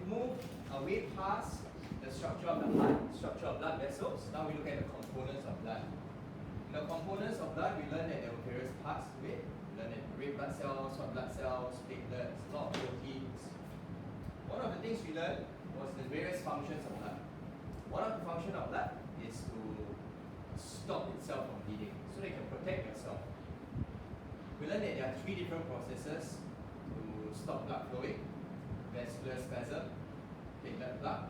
moved way past the structure of the heart, structure of blood vessels. Now we look at the components of blood. In the components of blood, we learned that there were various parts to it. We learned that red blood cells, white blood cells, platelets, a lot of proteins. One of the things we learned was the various functions of blood. One of the functions of blood is to stop itself from bleeding, so that you can protect yourself. We learned that there are 3 different processes to stop blood flowing: vascular spasm, platelet plug,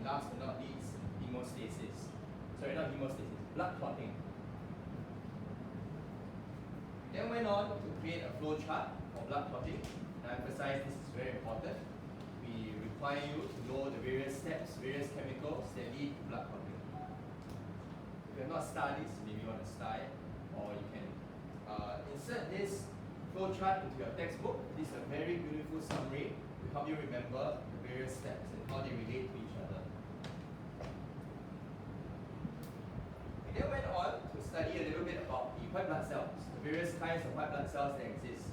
last but not least, hemostasis. Sorry, not hemostasis, blood clotting. Then went on to create a flow chart for blood clotting. And I emphasize this is very important. We require you to know the various steps, various chemicals that lead to blood clotting. If you have not studied this, maybe you want to start it, or you can insert this flow chart into your textbook. This is a very beautiful summary to help you remember the various steps and how they relate to each other. We then went on to study a little bit about the white blood cells, the various kinds of white blood cells that exist.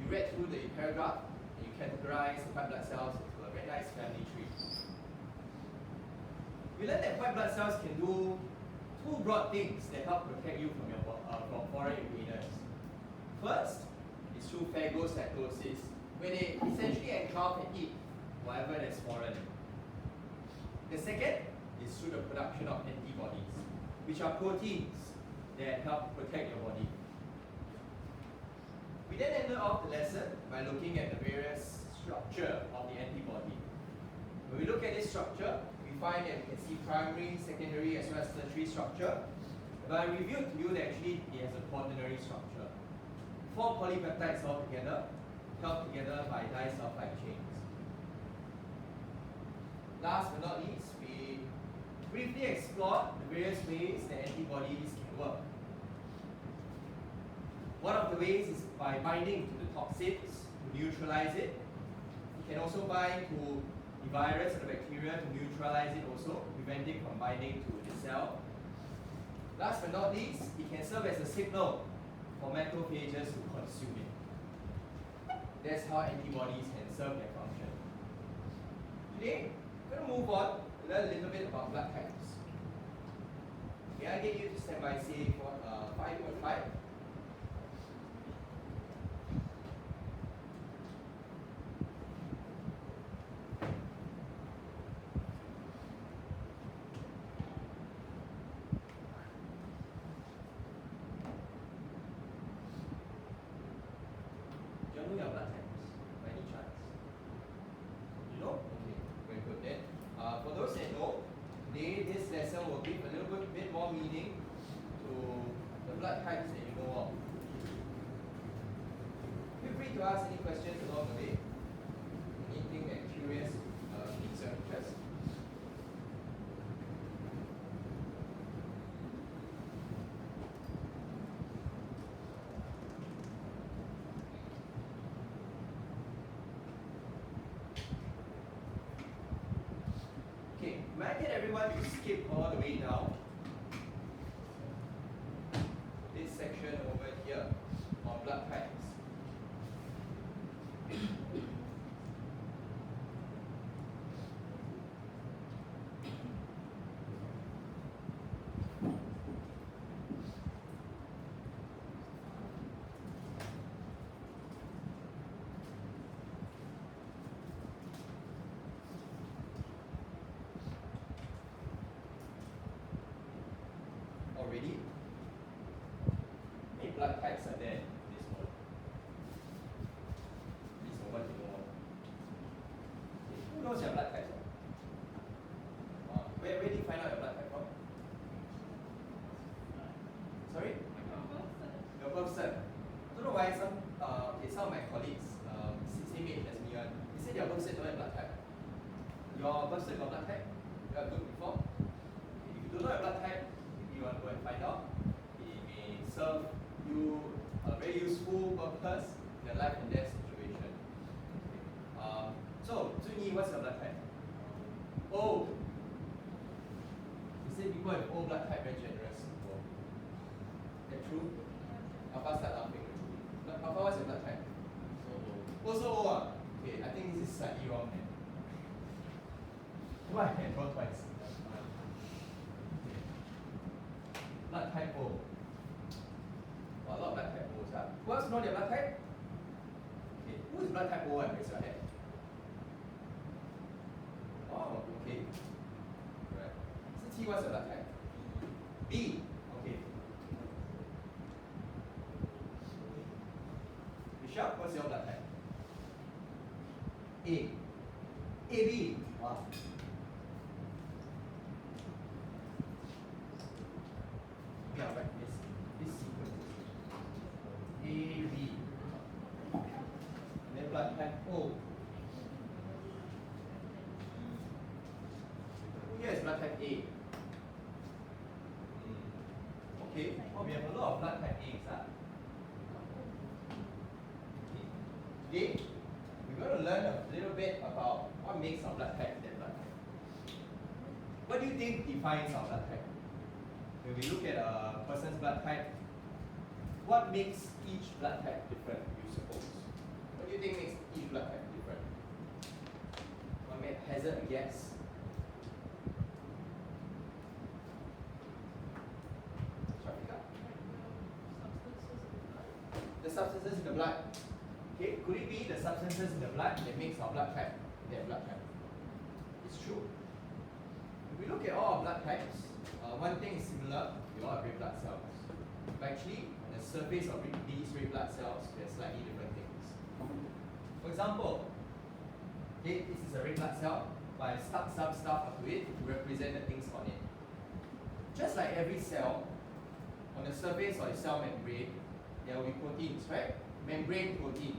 You read through the paragraph and you categorize the white blood cells into a very nice family tree. We learned that white blood cells can do 2 broad things that help protect you from from foreign invaders. First is through phagocytosis, where they essentially engulf and eat whatever that's foreign. The second is through the production of antibodies, which are proteins that help protect your body. We then ended off the lesson by looking at the various structure of the antibody. When we look at this structure, we find that we can see primary, secondary, as well as tertiary structure. But I revealed to you that actually it has a quaternary structure. 4 polypeptides all together, held together by disulfide chains. Last but not least, we briefly explored the various ways that antibodies can work. One of the ways is by binding to the toxins to neutralize it. It can also bind to the virus or the bacteria to neutralize it also, preventing from binding to the cell. Last but not least, it can serve as a signal for macrophages to consume it. That's how antibodies can serve their function. Today, we're going to move on to learn a little bit about blood types. May I get you to stand by say for 5.5? To ask any questions along the way, anything that curious piques your interest. Okay, may I get everyone to skip all the way down this section over here on blood types. Already? Many blood types are there in this model. Please move on to the model. Who knows your blood type? Where do you find out your blood type from? Sorry? Your birth cert. I don't know why some of my colleagues, same age as me, they said your birth cert don't have blood type. Your birth cert got blood type? You have looked before? If you don't know your blood type, you want to go and find out. It may serve you a very useful purpose in a life and death situation. Okay. So, Zunyi, what's your blood type? O. You say people have O blood type very generous. O. Is that true? Papa start laughing. Papa, what's your blood type? Also O. Also O. Okay, I think this is slightly wrong. Why I can draw twice? Blood type O. Well, a lot of blood type O's. Who else know their blood type? Okay, who is blood type O and raise your hand? Oh, okay. Right. So T, what's your blood type? B. Okay. Michelle, what's your blood type? A. AB. Wow. Yeah, right. This sequence. AB. And then blood type O. Here is blood type A. Okay, well, we have a lot of blood type A's. Okay. Today, we're going to learn a little bit about what makes our blood type that blood type. What do you think defines our blood type? When we look at a person's blood type, what makes each blood type different, you suppose? What do you think makes each blood type different? Want to hazard a guess? The substances in the blood. Okay, could it be the substances in the blood that makes our blood type their blood type? It's true. If we look at all our blood types, one thing is similar, we all have red blood cells. But actually, on the surface of these red blood cells, there are slightly different things. For example, okay, this is a red blood cell, but I stuck some stuff onto it to represent the things on it. Just like every cell, on the surface of the cell membrane, there will be proteins, right? Membrane proteins.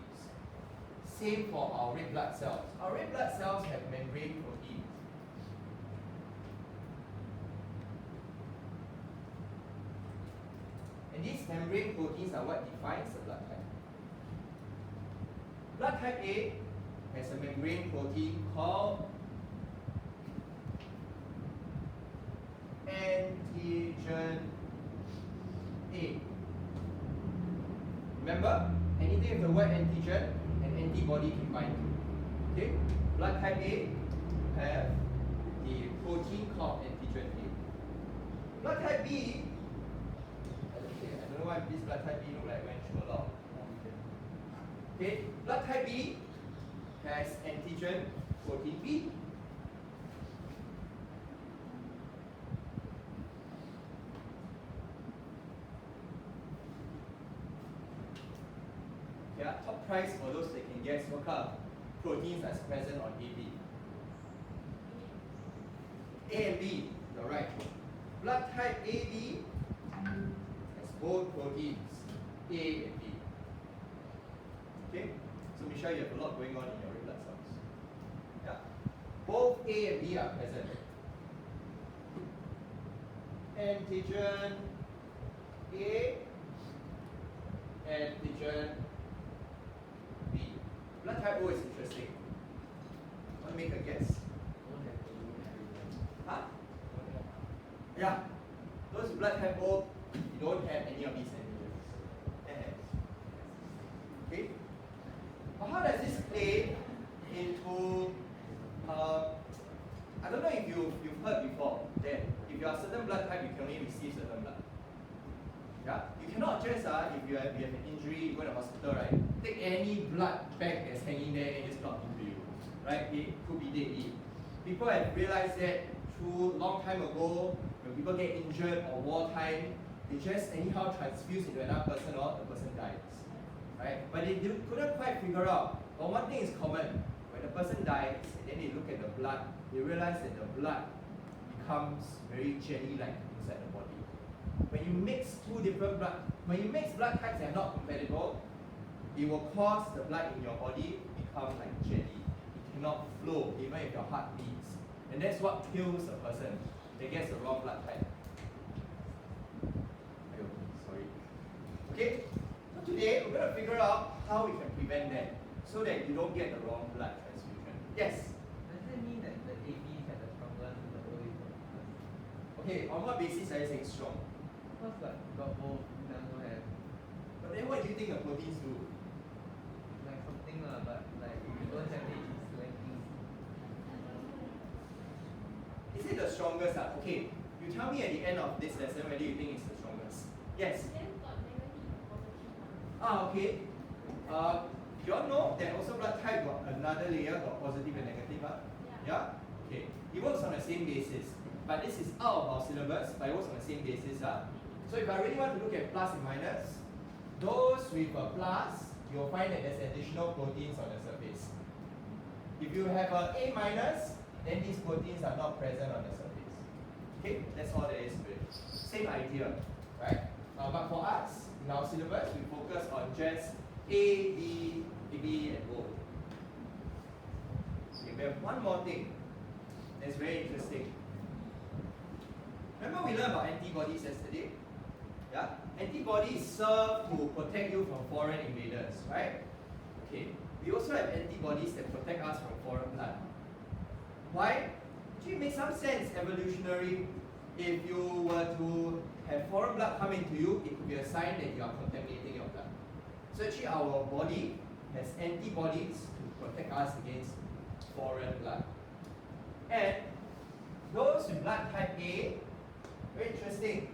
Same for our red blood cells. Our red blood cells have membrane proteins. And these membrane proteins are what defines the blood type. Blood type A has a membrane protein called antigen A. Remember, anything with the word antigen, an antibody can bind to. Okay? Blood type A have the protein called antigen A. Blood type B, I don't know why this blood type B look like went through a lot. Okay, blood type B has antigen protein B. Yeah, top prize for those that can guess what kind of proteins are present on AB. A and B, you're right. Blood type AB has both proteins, A and B. Okay? So Michelle, you have a lot going on in your red blood cells. Yeah. Both A and B are present. Antigen A, antigen B. Blood type O is interesting. Want to make a guess? Huh? Yeah. Those blood type O, you don't have any of these antigens. Okay? But how does this play into I don't know if you've heard before that if you are a certain blood type, you can only receive certain blood. Yeah? You cannot just, if you have an injury, you go to the hospital, right? Take any blood bag that's hanging there and just plug into you. Right? It could be deadly. People have realized that through a long time ago, when people get injured or wartime, they just anyhow transfuse into another person or the person dies. Right? But they couldn't quite figure out. But one thing is common. When the person dies and then they look at the blood, they realize that the blood becomes very jelly-like inside the body. When you mix two different blood, when you mix blood types that are not compatible, it will cause the blood in your body to become like jelly. It cannot flow even if your heart beats. And that's what kills a person that gets the wrong blood type. Sorry. Okay? So today we're going to figure out how we can prevent that so that you don't get the wrong blood transfusion. Yes? Does it mean that the ABs have a stronger than the OAs? Okay, on what basis are you saying strong? Because like got both, then will have But then what do you think the proteins do? like something but like if you don't have strongest? Okay, you tell me at the end of this lesson whether you think it's the strongest. Yes? Okay. You all know that also blood type got another layer, got positive and negative. Yeah? Okay. It works on the same basis. But this is out of our syllabus, but it works on the same basis. So if I really want to look at plus and minus, those with a plus, you'll find that there's additional proteins on the surface. If you have a A minus, then these proteins are not present on the surface. Okay, that's all there is to it. Same idea, right? But for us, in our syllabus, we focus on just A, B, B, and O. Okay, we have one more thing that's very interesting. Remember we learned about antibodies yesterday? Yeah? Antibodies serve to protect you from foreign invaders, right? Okay. We also have antibodies that protect us from foreign blood. Why? Actually, it makes some sense evolutionary. If you were to have foreign blood come into you, it could be a sign that you are contaminating your blood. So actually our body has antibodies to protect us against foreign blood. And those with blood type A, very interesting,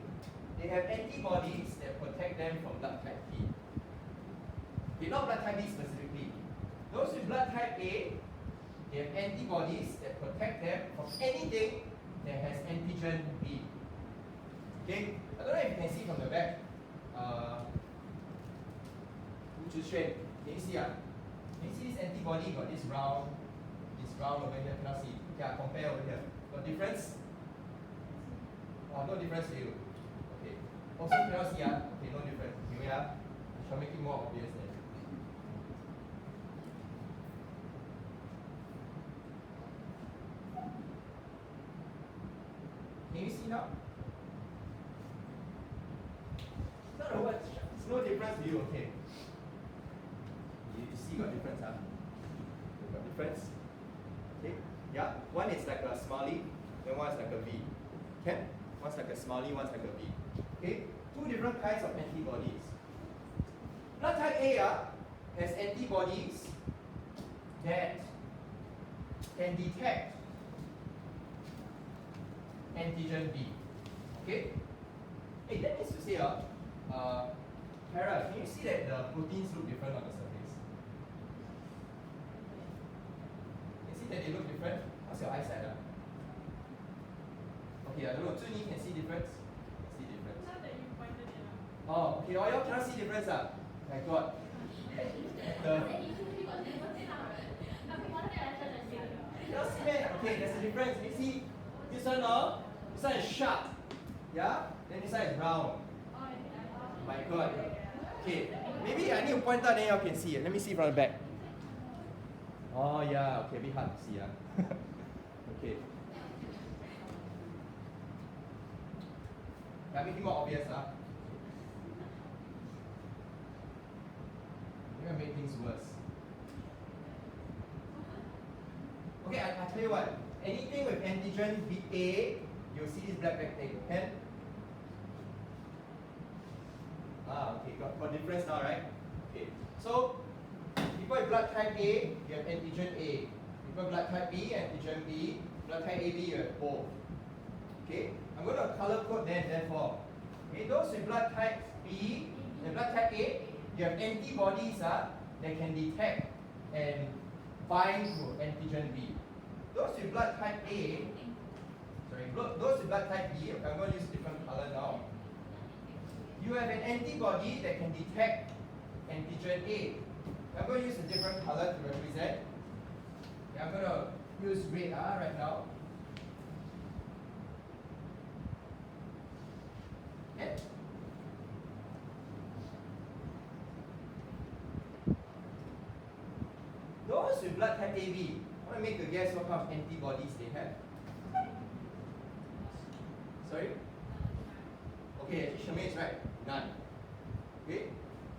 they have antibodies that protect them from blood type B. Okay, not blood type B specifically. Those with blood type A, they have antibodies that protect them from anything that has antigen B. Okay, I don't know if you can see from the back. Can you see? Can you see this antibody got this round over here? Cannot see. Yeah, compare over here. Got difference? No difference to you. Okay. Also cannot see. Okay, no difference. Here we are. I shall make it more obvious then. Can you see now? It's no difference to you, okay. You see got difference, Got difference? Okay, yeah. One is like a smiley, then one is like a V. Okay? One's like a smiley, one's like a V. Okay? Two different kinds of antibodies. Blood type A has antibodies that can detect antigen B. Okay? Hey, that means to say, Kara, can you see that the proteins look different on the surface? Can you see that they look different? How's your eyesight? Okay, I don't know. Zuni can see difference? See difference. Not that you pointed it out. Oh, okay. Oh, y'all cannot see difference. My God. Cannot see, man. Okay, there's a difference. You see, this one is sharp. Yeah? Then this one is round. My God. Okay, maybe I need to point out then y'all can see it. Let me see from the back. Oh, yeah. Okay, a bit hard to see. Okay. Can I make it more obvious? Maybe I make things worse. Okay, I tell you what. Anything with antigen A, you'll see this black thing. Can? Okay, got difference now, right? Okay, so people with blood type A, you have antigen A. People with blood type B, antigen B. Blood type AB, you have both. Okay, I'm going to color code them therefore. Okay, those with blood type B and blood type A, you have antibodies that can detect and bind to antigen B. Those with blood type A, those with blood type B, I'm going to use different color now. You have an antibody that can detect antigen A. I'm going to use a different color to represent. Okay, I'm going to use red right now. Okay. Those with blood type AB, I want to make a guess what kind of antibodies they have. Sorry? Okay, actually Shamir is right. None. Okay?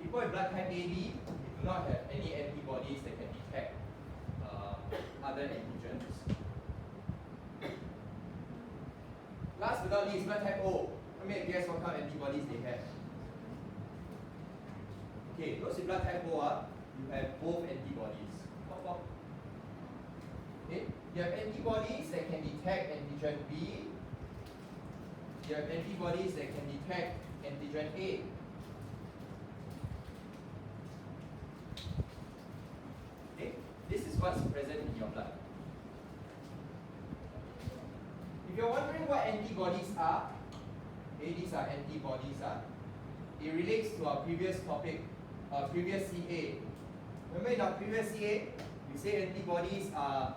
People with blood type AB do not have any antibodies that can detect other antigens. Last but not least, blood type O. Let me guess what kind of antibodies they have. Okay, those with blood type O, you have both antibodies. Pop. Okay, you have antibodies that can detect antigen B You have antibodies that can detect antigen A. Okay? This is what's present in your blood. If you're wondering what antibodies are, okay, these are antibodies. It relates to our previous topic, previous CA. Remember in our previous CA, we say antibodies are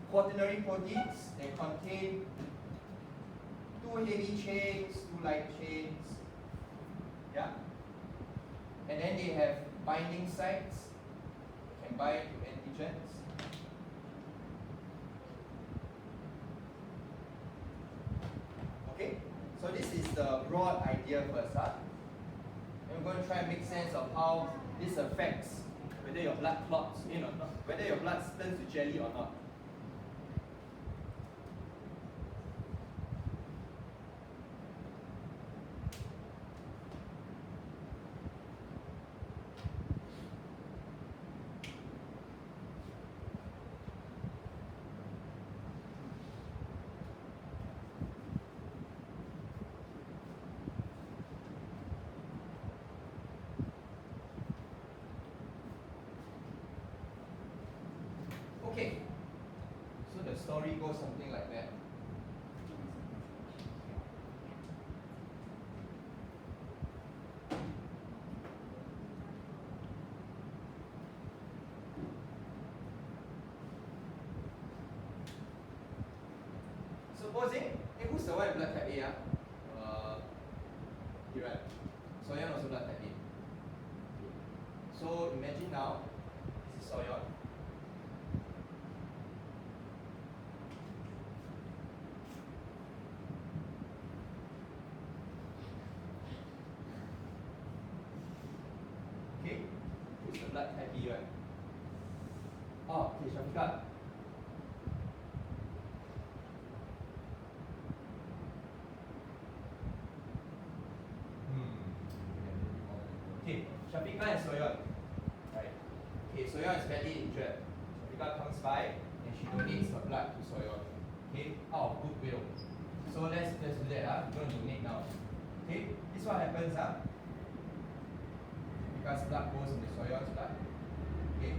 quaternary proteins that contain 2 heavy chains, 2 light chains. Yeah? And then they have binding sites, can bind to antigens. Okay? So this is the broad idea first. And we're going to try and make sense of how this affects whether your blood clots in or not, whether your blood turns to jelly or not. Okay, so the story goes something like that. Supposing, who's the one blood type A? Here, right? Soyan also blood type A. So imagine now, this is Soyan. Okay, who's the blood type B, right? Oh, okay, Shafika. Okay, Shafika and Soyan. Right. Okay, Soyan is badly injured. Shafika comes by and she donates her blood to Soyan. Okay, out of goodwill. So let's do that. We're going to donate now. Okay, this is what happens. Because blood goes into Soyan's blood. Okay.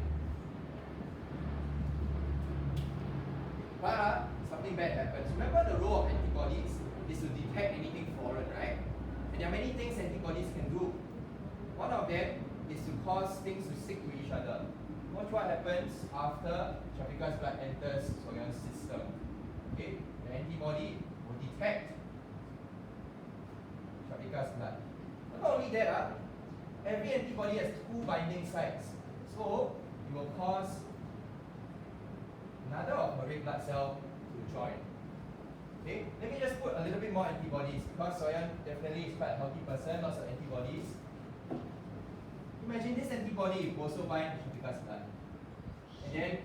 But something bad happens. Remember the role of antibodies is to detect anything foreign, right? And there are many things antibodies can do. One of them is to cause things to stick to each other. Watch what happens after Shafika's blood enters Soyan's system. Okay? The antibody will detect Shafika's blood. But not only that, every antibody has 2 binding sites. So it will cause another of her red blood cell to join. Okay? Let me just put a little bit more antibodies because Soyan definitely is quite a healthy person, lots of antibodies. Imagine this antibody will also bind Shafika's blood. And then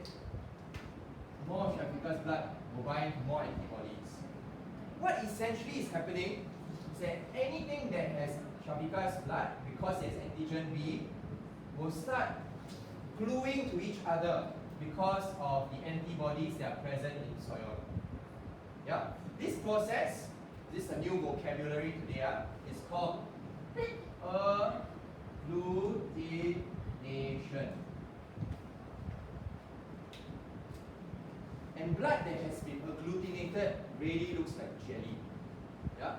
more of Shafika's blood will bind to more antibodies. What essentially is happening is that anything that has Shafika's blood, because it has antigen B, will start gluing to each other because of the antibodies that are present in Soyan. Yeah? This process, this is a new vocabulary today, is called agglutination. And blood that has been agglutinated really looks like jelly. Yeah?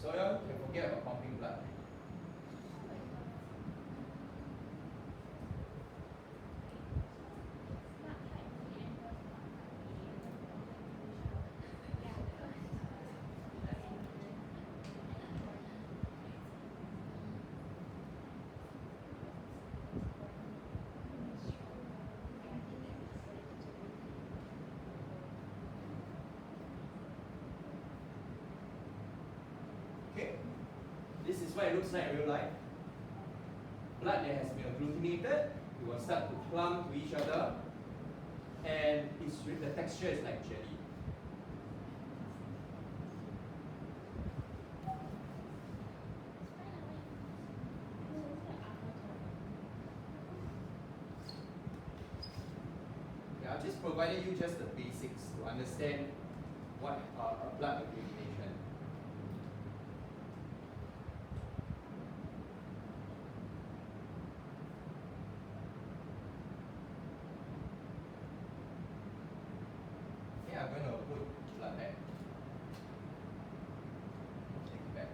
So you can forget about pumping blood. Okay? This is what it looks like in real life. Blood that has been agglutinated, it will start to clump to each other, and the texture is like jelly. Yeah, I've just provided you just the basics to understand what a blood agglutination. Okay, I'm going to put blood back. Take it back.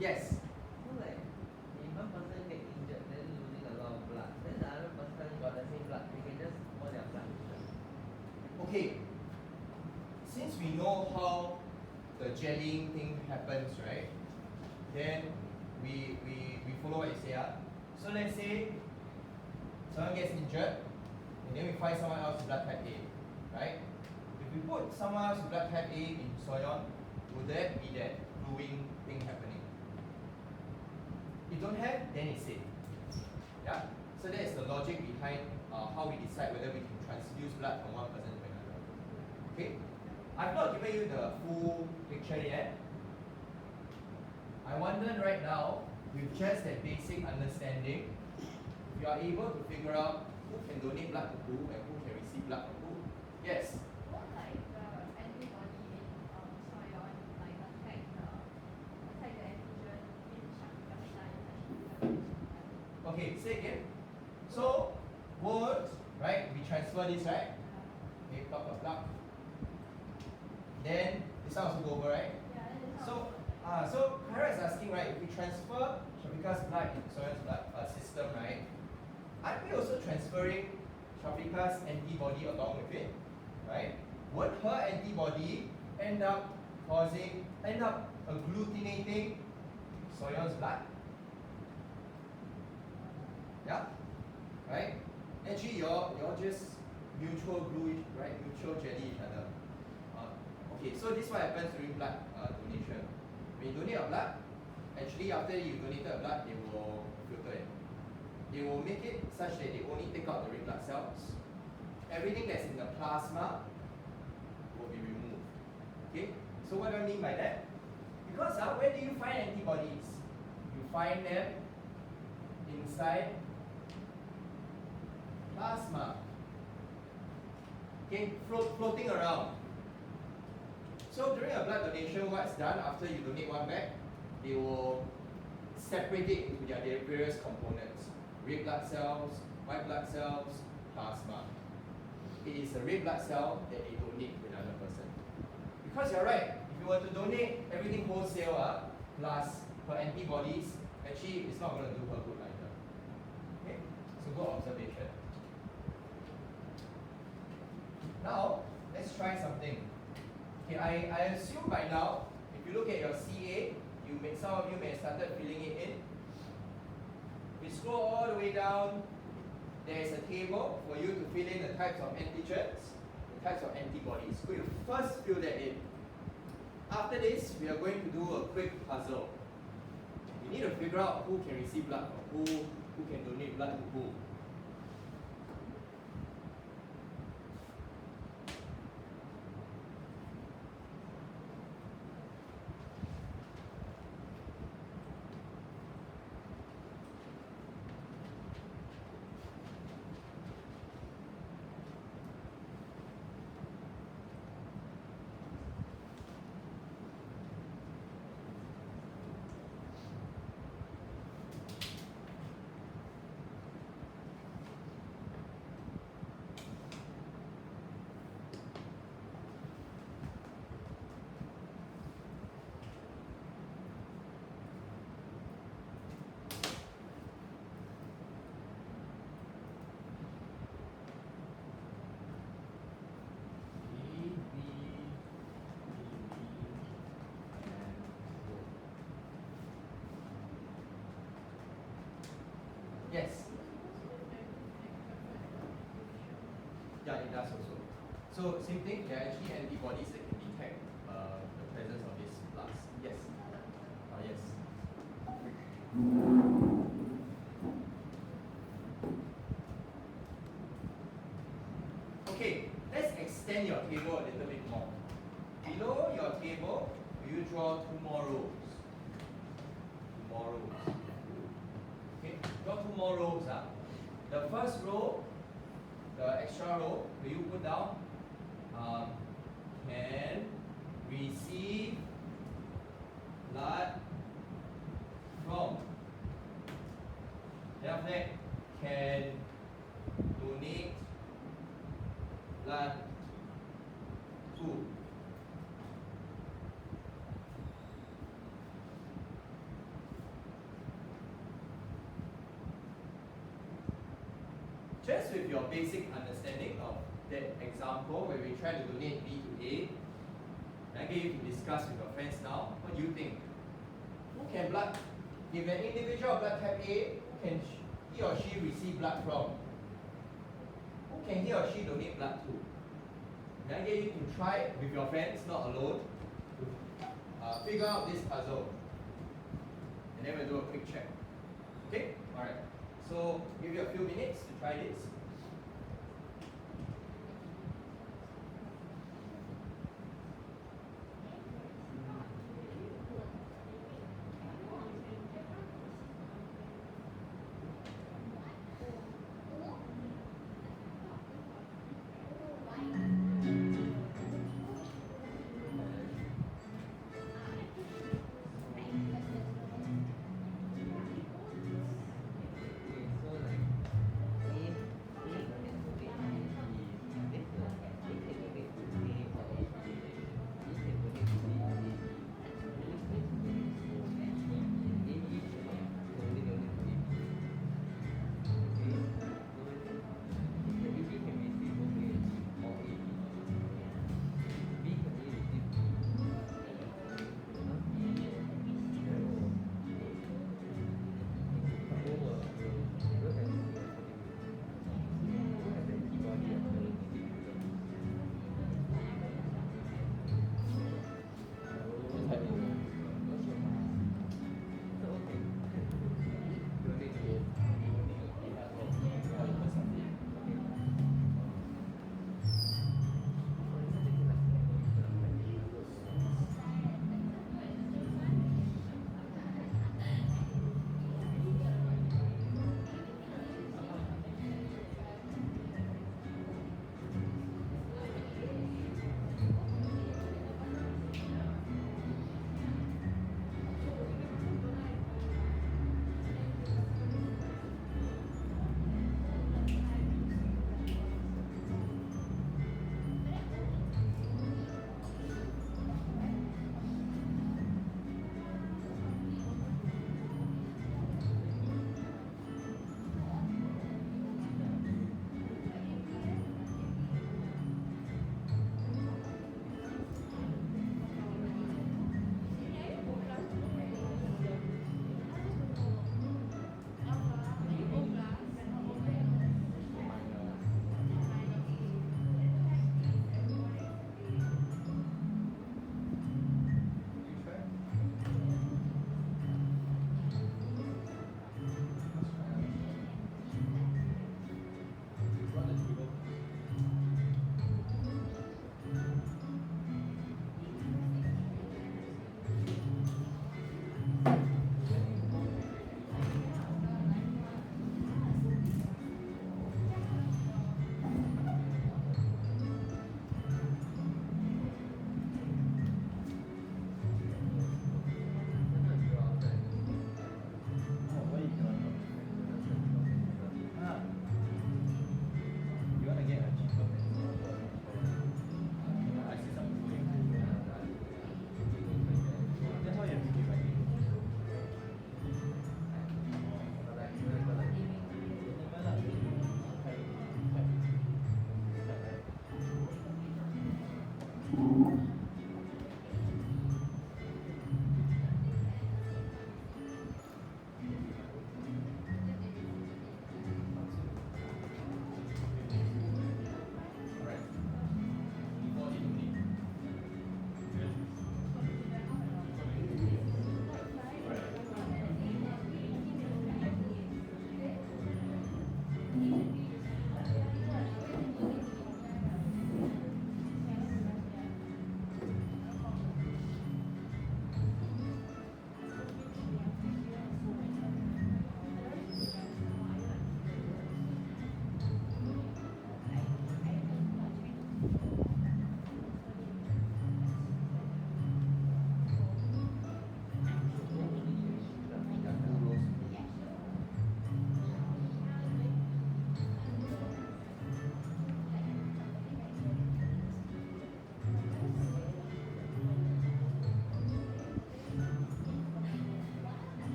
Yes. So like, if one person get injured, then losing a lot of blood, then the other person got the same blood, they can just pour their blood. Okay. Since we know how the gelling thing happens, right? Then we follow what you say. So let's say someone gets injured, and then we find someone else with blood type A, right? If we put someone else with blood type A in soyon, would that be that gluing thing happening? If don't have, then it's safe. Yeah? So that is the logic behind how we decide whether we can transfuse blood from one person to another. Okay? I've not given you the full picture yet. I wonder right now, with just that basic understanding, if you are able to figure out who can donate blood to who and who can receive blood from who. Yes? What like the antibody in soyon like attack the antigen in Shanghai? Okay, say again. So, word, right? We transfer this, right? Okay, blah, blah, blah. Then, this one also go over, right? Yeah, then it's So Kara is asking, right, if we transfer Shafika's blood into Soyan's blood system, right, aren't we also transferring Shafika's antibody along with it, right? Would her antibody end up agglutinating Soyan's blood? Yeah? Right? Actually, you're just mutual glue, right? Mutual jelly each other. Okay, so this is what happens during blood donation. When you donate a blood, actually after you donated blood, they will filter it. They will make it such that they only take out the red blood cells. Everything that's in the plasma will be removed. Okay? So what do I mean by that? Because where do you find antibodies? You find them inside plasma. Okay, floating around. So during a blood donation, what's done after you donate one back, they will separate it into their various components. Red blood cells, white blood cells, plasma. It is a red blood cell that they donate to another person. Because you're right, if you were to donate everything wholesale plus her antibodies, actually it's not going to do her good either. Okay? So good observation. Now, let's try something. Okay, I assume by now, if you look at your CA, some of you may have started filling it in. We scroll all the way down, there is a table for you to fill in the types of antigens, the types of antibodies. So you first fill that in. After this, we are going to do a quick puzzle. We need to figure out who can receive blood from who can donate blood to who. Yes. Yeah, it does also. So same thing, there are actually antibodies that can detect the presence of this plus. Yes. Yes. extend your table a little bit more. Below your table, you draw 2 more rows. 2 more rows. Okay, draw 2 more rows. The first row, the extra row, will you put down? Can receive blood from. Then after that, can donate blood to. Just with your basic understanding of that example where we try to donate B to A, I get you to discuss with your friends now. What do you think? Who can blood? If an individual of blood type A, who can he or she receive blood from? Who can he or she donate blood to? Can I get you to try with your friends, not alone, to figure out this puzzle. And then we'll do a quick check. Okay? Alright. So give you a few minutes to try this. Okay, so like if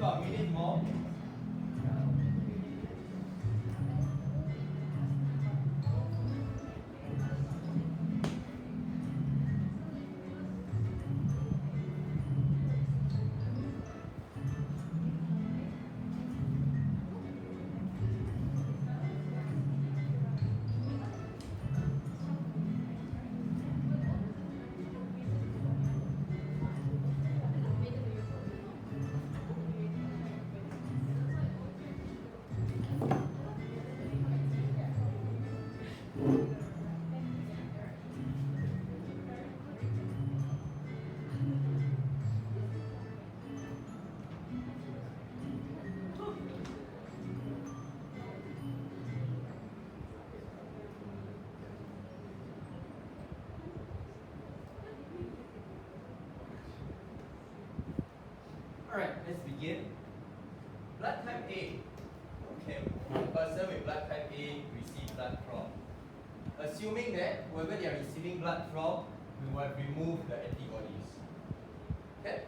about a minute more. Alright, let's begin. Blood type A. Okay, a person with blood type A receive blood from. Assuming that whoever they are receiving blood from, we will have removed the antibodies. Okay?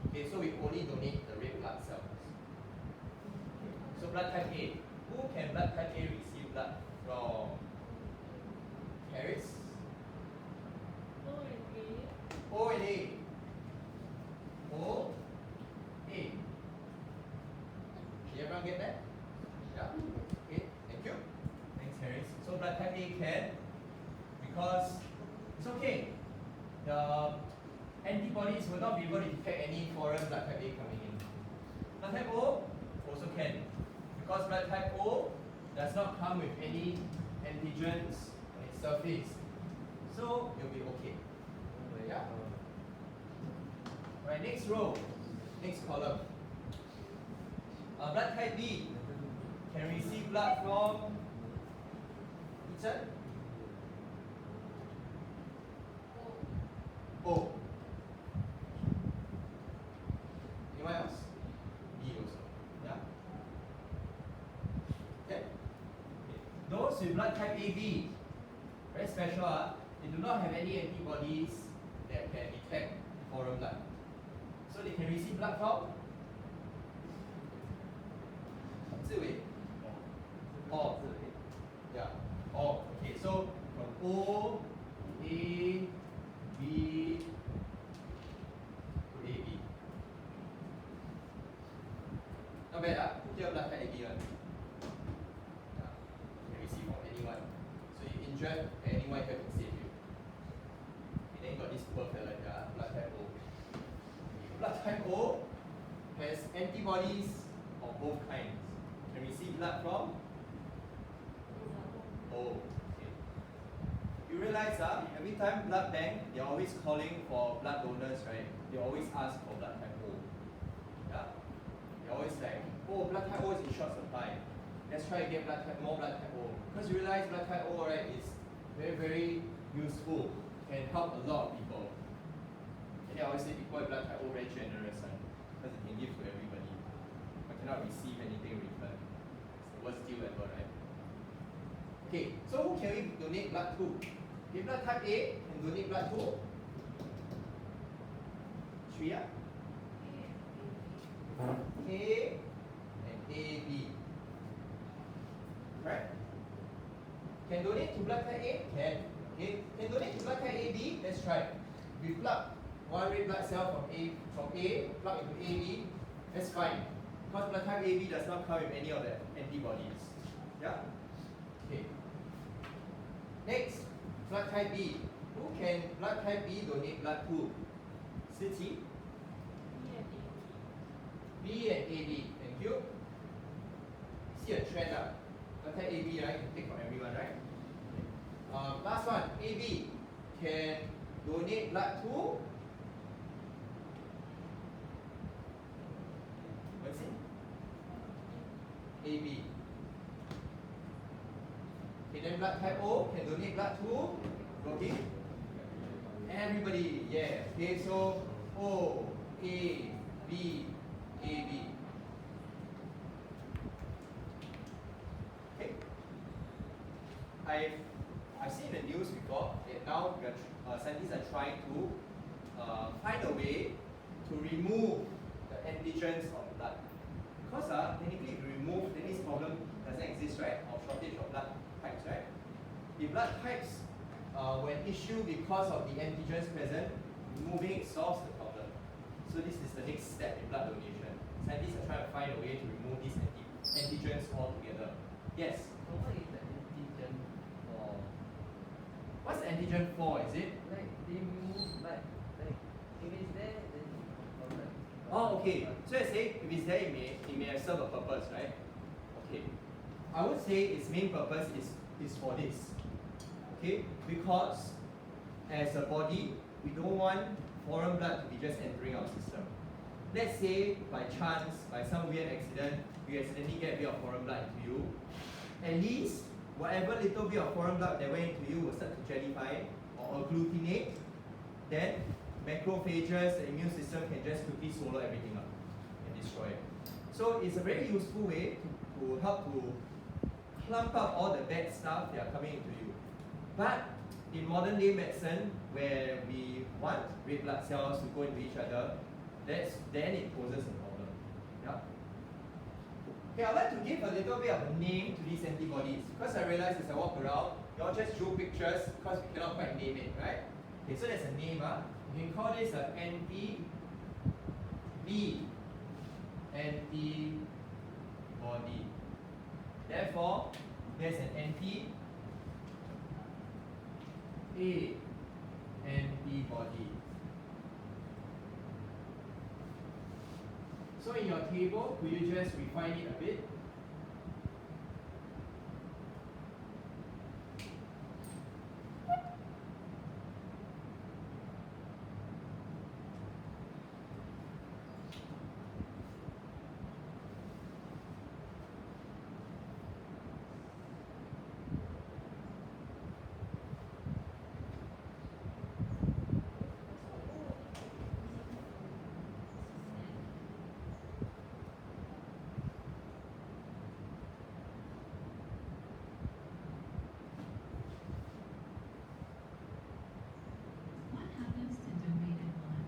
Okay, so we only donate the red blood cells. So blood type A. Who can blood type A receive blood from? Caris? O and A. O, A. Did everyone get that? Yeah? Okay, thank you. Thanks, Harris. So blood type A can, because it's okay. The antibodies will not be able to detect any foreign blood type A coming in. Blood type O also can, because blood type O does not come with any antigens on its surface. So you'll be okay. Yeah? Alright, next row, next column. Blood type B can receive blood from Ethan? O. Anyone else? B also. Yeah? Okay. Those with blood type AB, very special, they do not have any antibodies that can detect foreign blood. So they can receive blood from Ziwei. Or. Yeah. Or. Okay, so from O, A, B to AB. Not bad, Who here blood type AB one? Yeah. You can receive from anyone. So you injured, anyone here can save you. And then you got this poor fella here, blood type O. Blood type O has antibodies of both kinds. Can receive blood from O. Okay. You realize every time blood bank, they're always calling for blood donors, right? They always ask for blood type O. Yeah? They're always like, oh, blood type O is in short supply. Let's try to get more blood type O. Because you realize blood type O, right, is very, very useful. Can help a lot of people. And they always say people with blood type O very generous, right? Because they can give to everybody, but cannot receive anything in return. It's the worst deal ever, right? Okay, so who can we donate blood to? If blood type A can donate blood to? Shreya? A and AB. Right? Can donate to blood type A? Can. Okay. Can donate to blood type AB? Let's try. We plug one red blood cell from A, plug into AB. That's fine. Because blood type AB does not come with any of the antibodies. Yeah? Okay. Next, blood type B. Who can blood type B donate blood to? Siti? B and AB. Thank you. See a trend. Blood type AB, right? You can take from everyone, right? Last one, AB can donate blood to? What's it? AB. Okay, then blood type O can donate blood to? Okay. Everybody, yeah. Okay, so O, A, B, AB. Okay. I've seen the news before that now scientists are trying to find a way to remove the antigens of blood. because technically if you remove, then this problem doesn't exist, right? Of shortage of blood types, right? The blood types, when issued because of the antigens present, removing it solves the problem. So this is the next step in blood donation. Scientists are trying to find a way to remove these antigens altogether. Yes? So what is the antigen for? What's the antigen for, is it? Like they remove like if it's there then alright. Oh, okay. So I say if it's there, it may have served a purpose, right? Okay. I would say its main purpose is for this. Okay? Because as a body, we don't want foreign blood to be just entering our system. Let's say by chance, by some weird accident, you accidentally get a bit of foreign blood into you. At least whatever little bit of foreign blood that went into you will start to jellify or agglutinate. Then macrophages, the immune system can just quickly swallow everything up and destroy it. So it's a very useful way to help to clump up all the bad stuff that are coming into you. But in modern day medicine, where we want red blood cells to go into each other, then it poses a problem. Yeah? Okay, I'd like to give a little bit of a name to these antibodies, because I realize as I walk around, you all just drew pictures because we cannot quite name it, right? Okay, so there's a name. You can call this an antibody. Therefore, there's an antibody. So in your table, could you just refine it a bit? What happens to donated blood?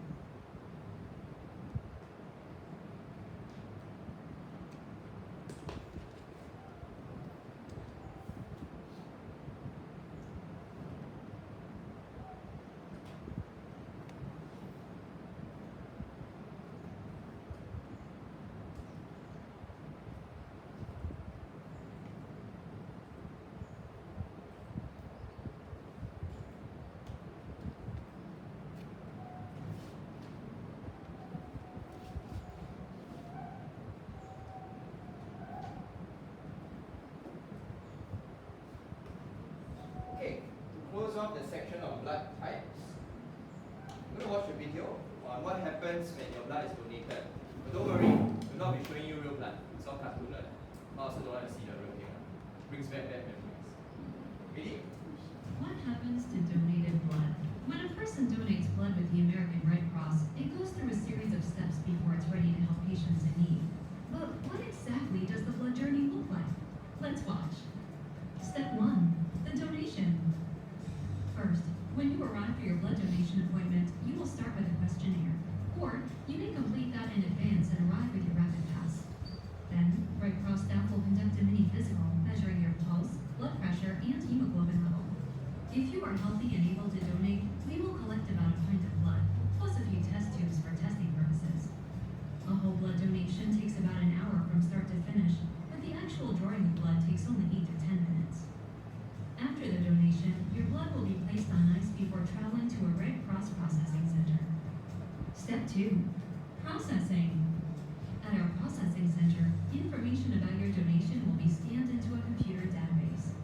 Okay, to close off the section on blood types, I'm going to watch a video on what happens when your blood is donated. But don't worry, we'll not be showing you real blood. It's all cartoon. I also don't want to see the real thing. Brings back bad memories. Ready? What happens to donated blood? When a person donates blood with the American Red Cross, it goes through a series of steps before it's ready to help patients in need. But what exactly does the blood journey look like? Let's watch. Step 1. The donation. First, when you arrive for your blood donation appointment, you will start with a questionnaire. Or, you may complete that in advance and arrive with your rapid pass. Then, Red Cross staff will conduct a mini physical, measuring your pulse, blood pressure, and hemoglobin level. If you are healthy and able to donate, we will collect about a pint of blood, plus a few test tubes for testing purposes. A whole blood donation takes about an hour from start to finish, but the actual drawing of blood takes only 8 to 10 minutes. After the donation, your blood will be placed on ice before traveling to a Red Cross processing center. Step 2. Processing. At our processing center, information about your donation will be scanned into a computer database.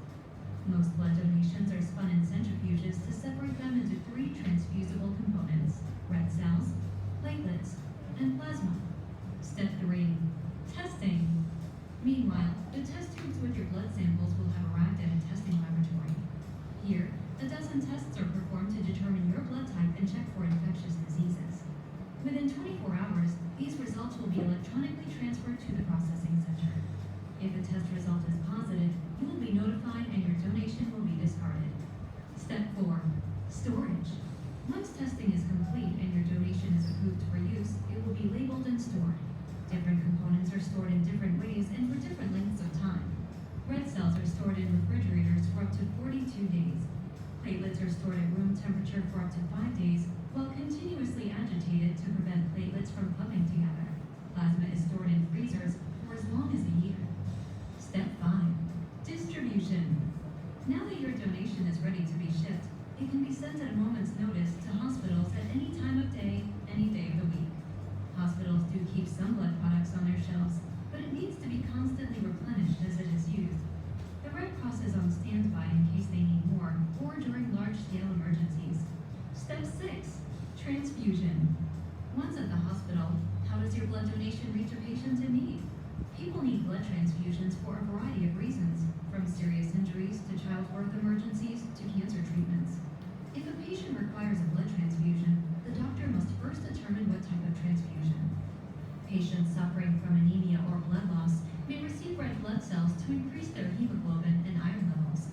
Most blood donations are spun in centrifuges to separate them into 3 transfusible components: red cells, platelets, and plasma. Step 3. Testing. Meanwhile, the test tubes with your blood samples will have arrived at a testing laboratory. Here, a dozen tests are performed to determine your blood type and check for infectious diseases. Within 24 hours, these results will be electronically transferred to the processing center. If the test result is positive, you will be notified and your donation will be discarded. Step 4. Storage. transfusion. Once at the hospital, how does your blood donation reach a patient in need? People need blood transfusions for a variety of reasons, from serious injuries to childbirth emergencies to cancer treatments. If a patient requires a blood transfusion, the doctor must first determine what type of transfusion. Patients suffering from anemia or blood loss may receive red blood cells to increase their hemoglobin and iron levels.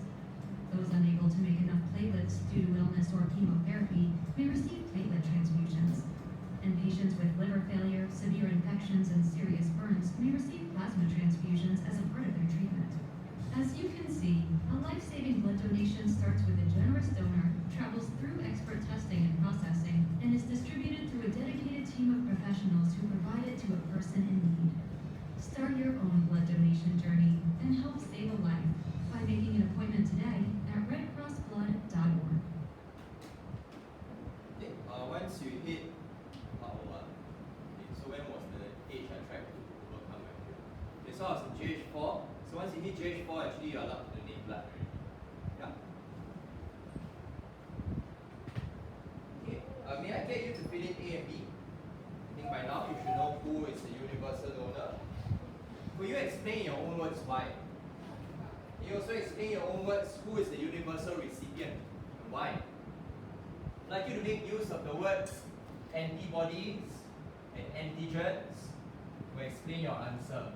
Those unable to make enough platelets due to illness or chemotherapy may receive platelet transfusions. And patients with liver failure, severe infections, and serious burns may receive plasma transfusions as a part of their treatment. As you can see, a life-saving blood donation starts with a generous donor, travels through expert testing and processing, and is distributed through a dedicated team of professionals who provide it to a person in need. Start your own blood donation journey and help save a life by making an appointment today at redcrossblood.org. Okay, once you hit part 1, okay, so when was the age I tried to overcome my fear? Okay, so I was in JH4. So once you hit JH4, actually you're allowed to donate blood already. Yeah? Okay, may I get you to fill in A and B? I think by now you should know who is the universal donor. Will you explain in your own words why? You also explain in your own words who is the universal recipient and why. I'd like you to make use of the words antibodies and antigens to explain your answer.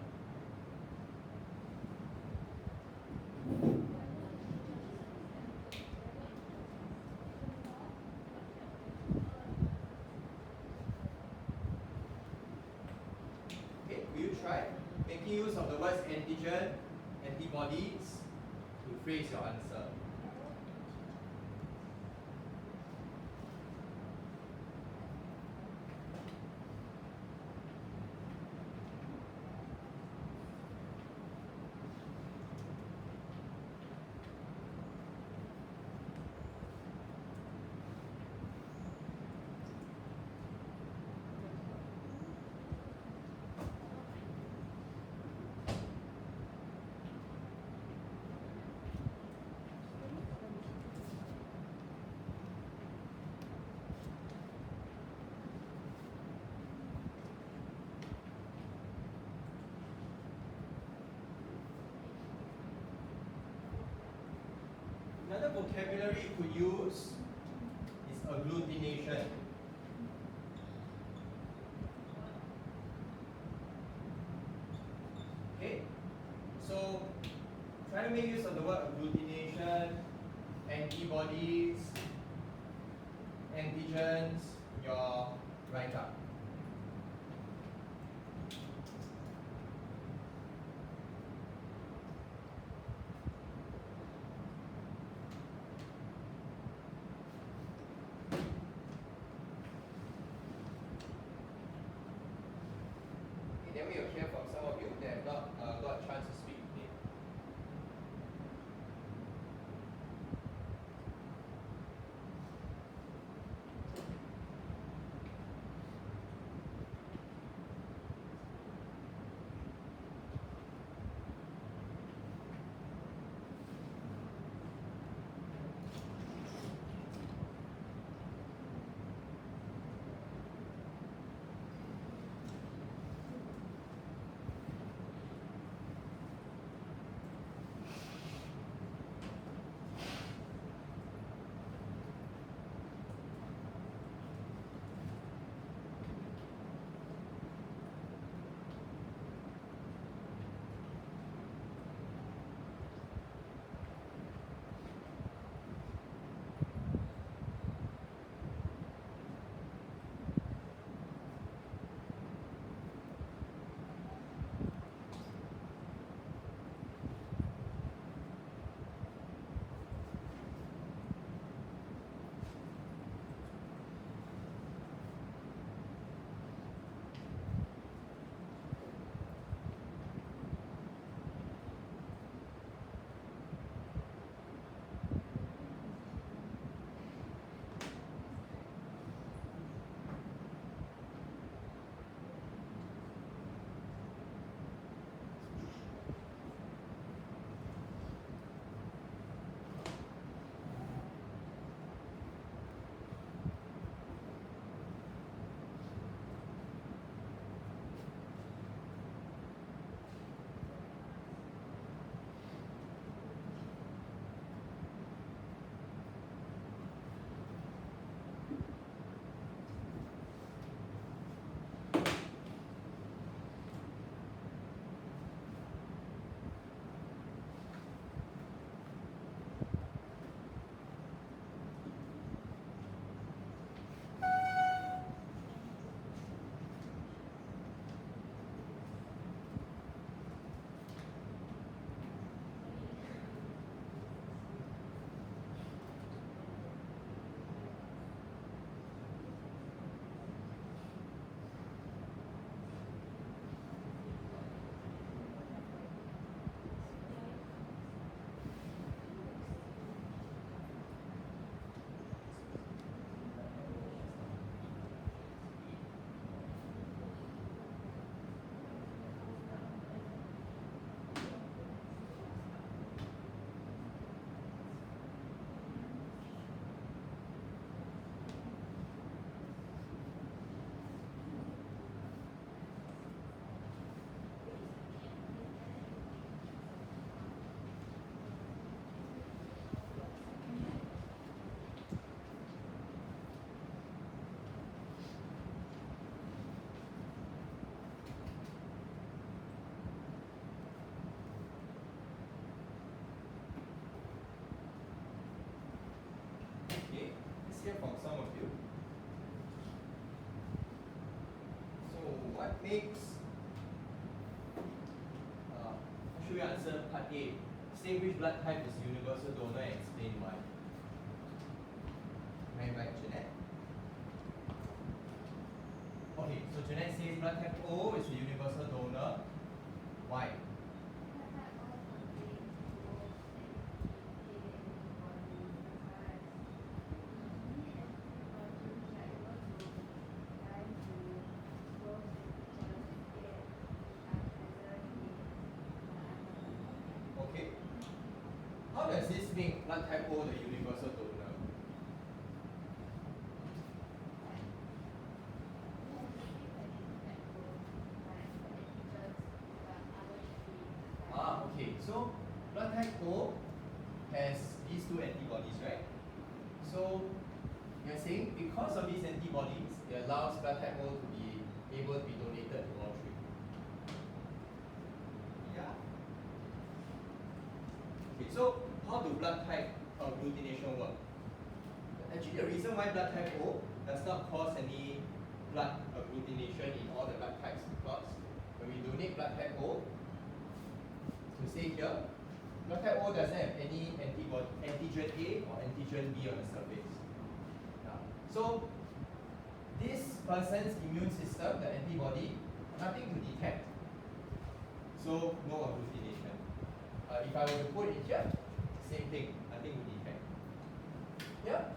Okay, will you try making use of the words antigen, antibodies to phrase your answer? Another vocabulary you could use is agglutination. Okay, so try to make use of the word agglutination, antibodies, antigens, your write-up. Then we will hear from some of you that have not got a chance to speak today. what makes should we answer part A? Say which blood type is universal donor and explain why. Right, Jeanette? Okay, so Jeanette says blood type O is a universal donor. Why? Okay. How does this make blood type O the universal donor? Okay, so blood type O has these two antibodies, right? So you're saying because of these antibodies, it allows blood type O to be able to be donated to all three. Yeah. Okay, so how do blood type agglutination work? Actually, the reason why blood type O does not cause any blood agglutination in all the blood types because when we donate blood type O, to say here, blood type O doesn't have any antibody, antigen A or antigen B on the surface. Yeah. So this person's immune system, the antibody, nothing to detect. So no agglutination. If I were to put it here, same thing, nothing to detect. Yeah,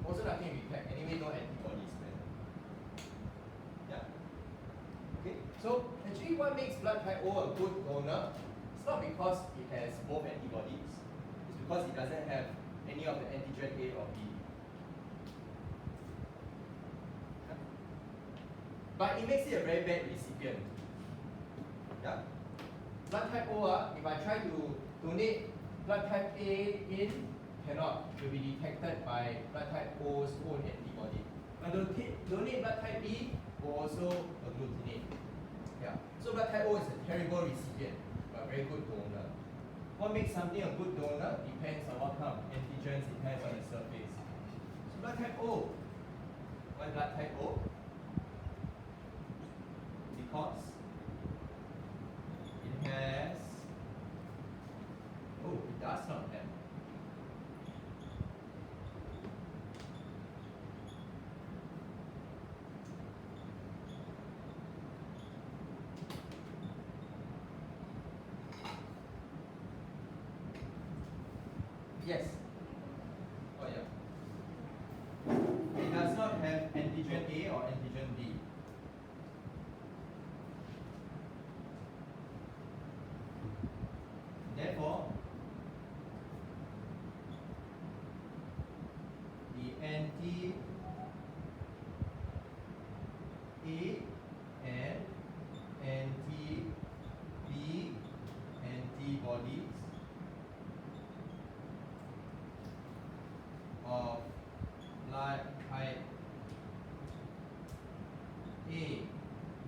also nothing to detect. Anyway, no antibodies then. Yeah. Okay. So actually, what makes blood type O a good donor? It's not because it has both antibodies. It's because it doesn't have any of the antigen A or B. Yeah. But it makes it a very bad recipient. Yeah. Blood type O, if I try to donate blood type A in, cannot. Will be detected by blood type O's own antibody. Now donate blood type B will also agglutinate. Yeah. So blood type O is a terrible recipient, but very good donor. What makes something a good donor depends on what kind of antigens it has on the surface. So blood type O. Why blood type O? Because it has, it does not have. Yes. Oh yeah. It does not have antigen A or antigen B. Therefore, the anti-A and anti-B antibodies of blood type A,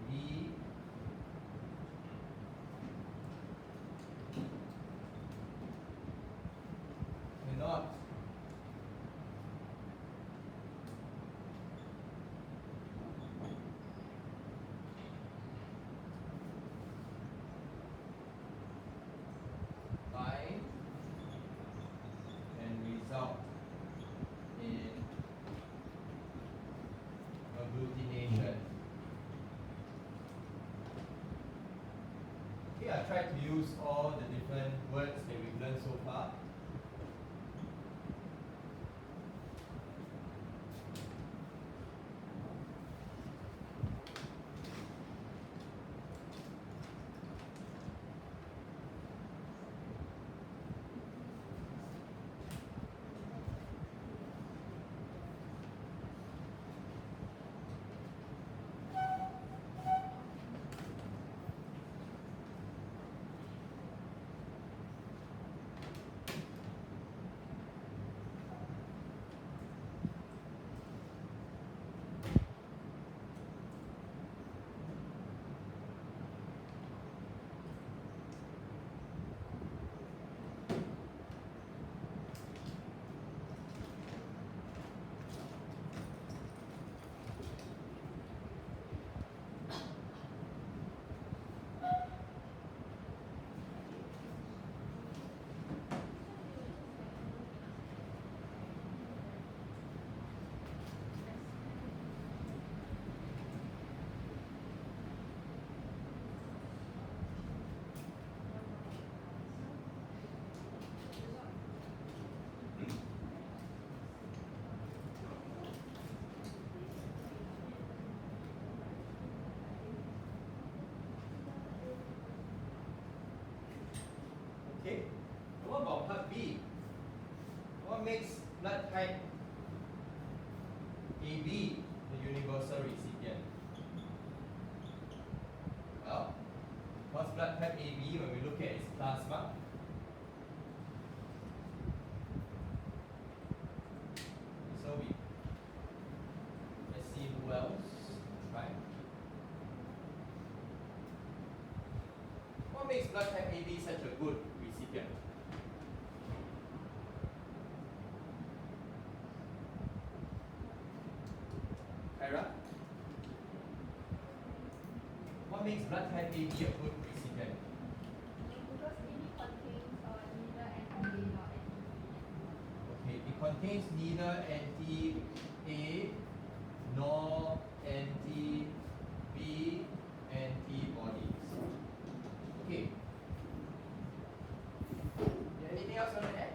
B, cannot bind and result in agglutination. Okay, I tried to use all the different words that we've learned so far. plasma. So let's see who else. Try. What makes blood type AB such a good recipient? Kyra? What makes blood type AB a good recipient? Because AB contains neither anti-A nor anti-B. Okay, it contains neither anti-A nor anti-B antibodies. Okay. Anything else you want to add?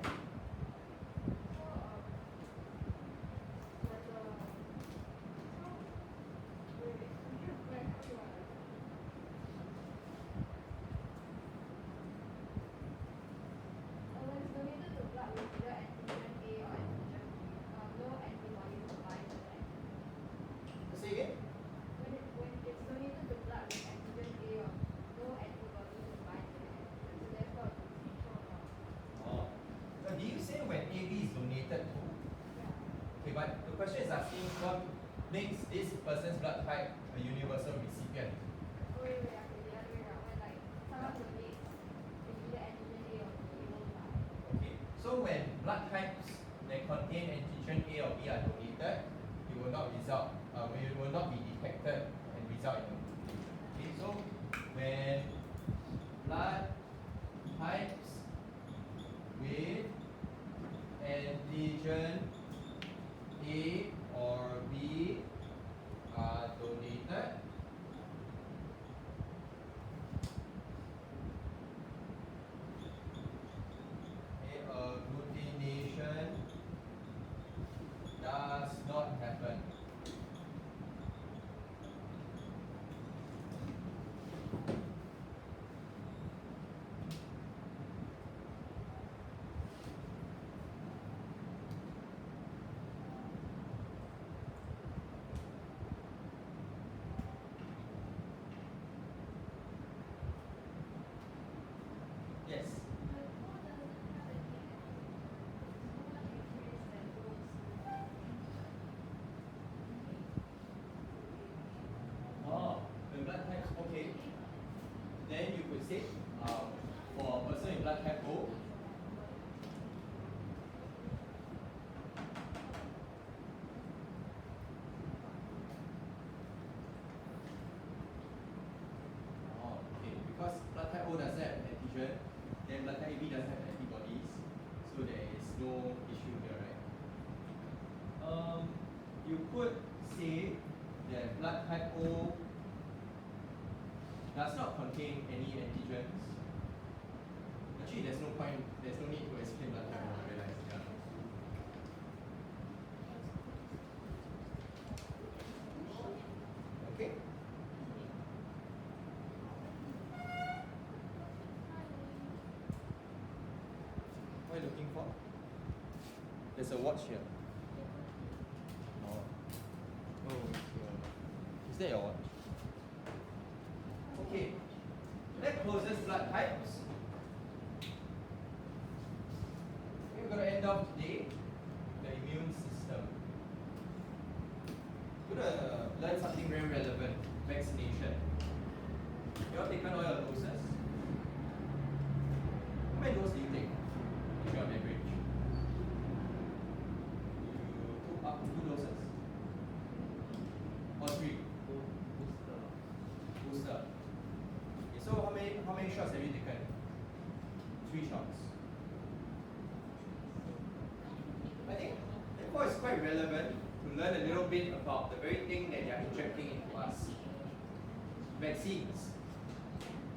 When it's donated to blood with either antigen A or antigen B, no antibodies will bind to the antigen. Say again? When it's donated to blood with antigen A or no antibodies will bind to the antigen, so therefore it will be short. Oh. So do you say when AB is donated to? Yeah. Okay, but the question is asking what makes this person's blood type a universal recipient? Wait, actually the other way around. When like someone donates with either antigen A or B, it will bind. Okay, so when blood types that contain antigen A or B are donated, it will not result, it will not be detected and result in a mutation. Okay, so when blood types with antigen A or B are donated, agglutination does not happen. Yes. Oh, the blood type, okay. Then you could say, for a person in blood type O, oh, okay, because blood type O doesn't have antigen, then blood type AB doesn't have antibodies, so there is no issue here, right? You could say that blood type O does not contain any antigens. Actually, there's no point, there's no need to explain blood type O, I realize. Yeah. Okay? What are you looking for? There's a watch here. Oh. Oh, is that your watch? Okay. That closes blood types. We're going to end off today the immune system. We're going to learn something very relevant, vaccination. You all taken all your doses? How many doses do you take? If you're on average. You took up to 2 doses? Or 3? Booster. Okay, so how many shots have you taken? 3 shots. I think therefore it's quite relevant to learn a little bit about the very thing that they are injecting into us. Vaccines.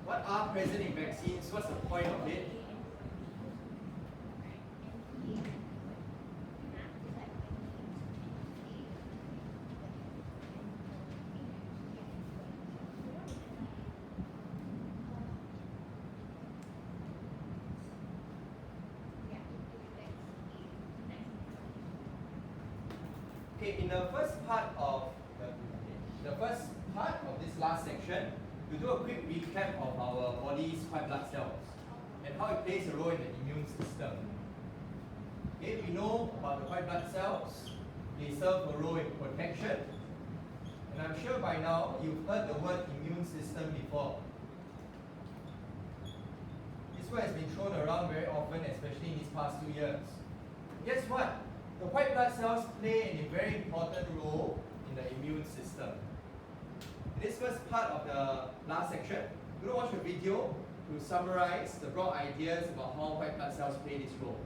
What are present in vaccines? What's the point of it? Okay, in the first part of this last section, we do a quick recap of our body's white blood cells. and how it plays a role in the immune system. Okay, we know about the white blood cells. They serve a role in protection. And I'm sure by now you've heard the word immune system before. This word has been thrown around very often, especially in these past 2 years. Guess what? The white blood cells play a very important role in the immune system. In this first part of the last section, we're going to watch a video to summarize the broad ideas about how white blood cells play this role.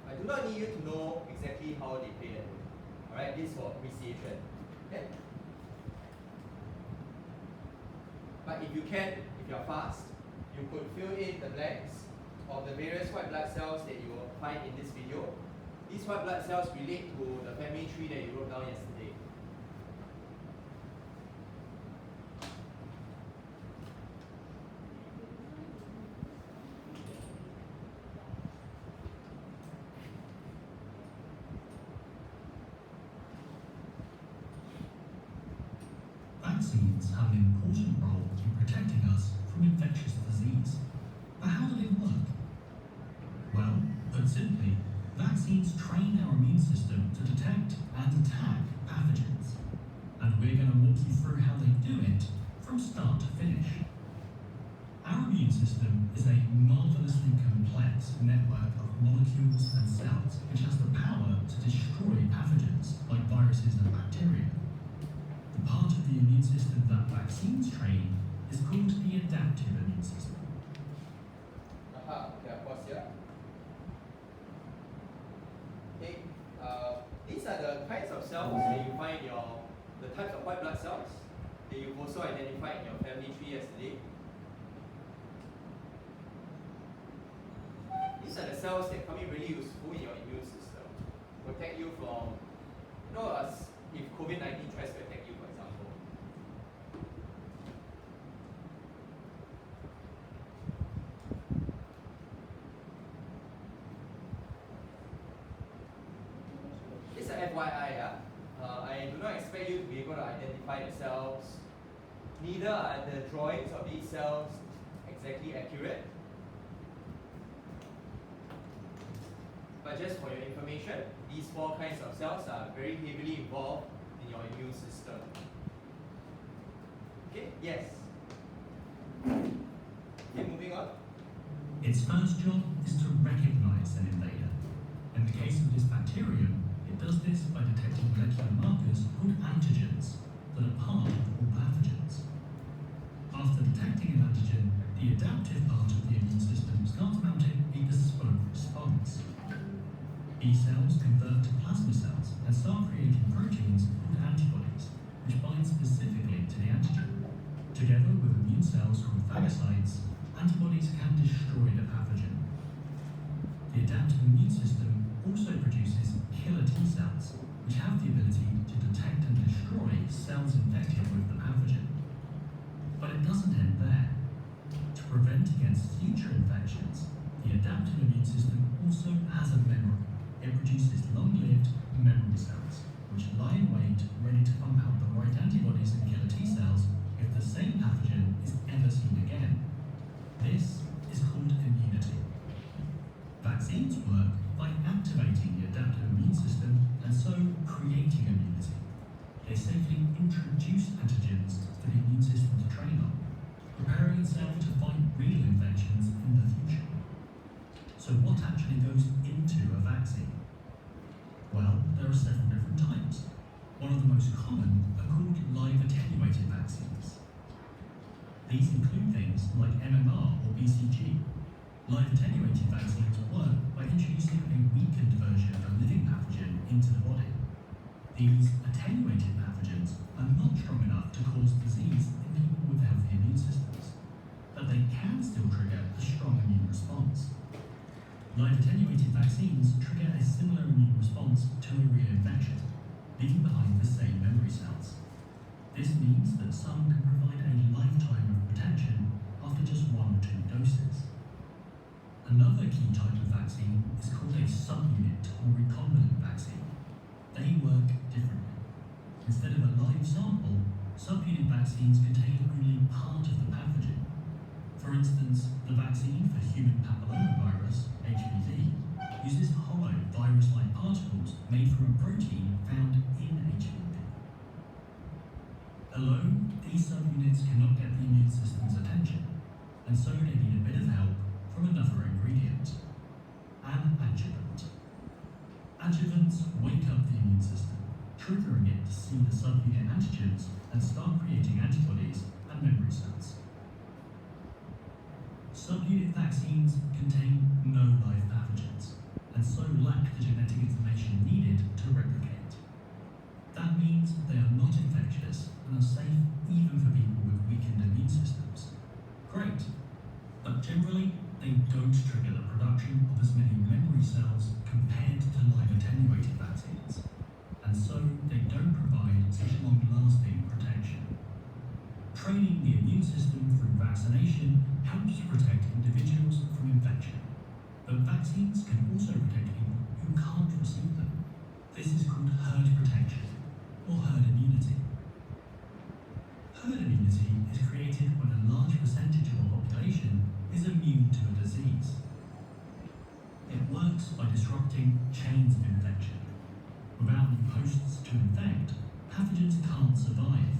I do not need you to know exactly how they play that role. Alright, this is for appreciation. Okay? But if you can, if you're fast, you could fill in the blanks of the various white blood cells that you will find in this video. These white blood cells relate to the family tree that you wrote down yesterday. Vaccines have an important role in protecting us from infectious disease. But how do they work? Well, put simply, vaccines train our immune system to detect and attack pathogens. And we're going to walk you through how they do it from start to finish. Our immune system is a marvelously complex network of molecules and cells which has the power to destroy pathogens like viruses and bacteria. The part of the immune system that vaccines train is called the adaptive immune system. Okay, pause here. Okay, these are the kinds of cells that you find in the types of white blood cells that you've also identified in your family tree yesterday. These are the cells that come in really useful in your immune system. Protect you from, if COVID-19 tries to attack you, for example. It's a FYI. I do not expect you to be able to identify the cells. Neither are the drawings of these cells exactly accurate. But just for your information, these 4 kinds of cells are very heavily involved in your immune system. Okay, yes. Okay, moving on. Its first job is to recognize an invader. In the case of this bacterium, it does this by detecting molecular markers called antigens that are part of all pathogens. After detecting an antigen, the adaptive part of the immune system starts mounting a bespoke response. B cells convert to plasma cells and start creating proteins called antibodies, which bind specifically to the antigen. Together with immune cells called phagocytes, antibodies can destroy the pathogen. The adaptive immune system also produces killer T cells, which have the ability to detect and destroy cells infected with the pathogen. But it doesn't end there. To prevent against future infections, the adaptive immune system also has a memory. It produces long-lived memory cells, which lie in wait ready to pump out the right antibodies and killer T cells if the same pathogen is ever seen again. This is called immunity. Vaccines work by activating the adaptive immune system and so creating immunity. They safely introduce antigens for the immune system to train on, preparing itself to fight real infections in the future. So what actually goes into a vaccine? Well, there are several different types. One of the most common are called live attenuated vaccines. These include things like MMR or BCG. Live attenuated vaccines work by introducing a weakened version of a living pathogen into the body. These attenuated pathogens are not strong enough to cause disease in people with healthy immune systems, but they can still trigger a strong immune response. Live attenuated vaccines trigger a similar immune response to a real infection, leaving behind the same memory cells. This means that some can provide a lifetime of protection after just 1 or 2 doses. Another key type of vaccine is called a subunit or recombinant vaccine. They work differently. Instead of a live sample, subunit vaccines contain only part of the pathogen. For For instance, the vaccine for human papillomavirus, HPV, uses hollow virus-like particles made from a protein found in HPV. Alone, these subunits cannot get the immune system's attention, and so they need a bit of help from another ingredient, an adjuvant. Adjuvants wake up the immune system, triggering it to see the subunit antigens and start creating antibodies and memory cells. Subunit vaccines contain no live pathogens, and so lack the genetic information needed to replicate. That means they are not infectious and are safe even for people with weakened immune systems. Great, but generally they don't trigger the production of as many memory cells compared to live attenuated vaccines, and so they don't provide such long-lasting protection. Training the immune system through vaccination helps protect individuals from infection, but vaccines can also protect people who can't receive them. This is called herd protection, or herd immunity. Herd immunity is created when a large percentage of a population is immune to a disease. It works by disrupting chains of infection. Without new hosts to infect, pathogens can't survive.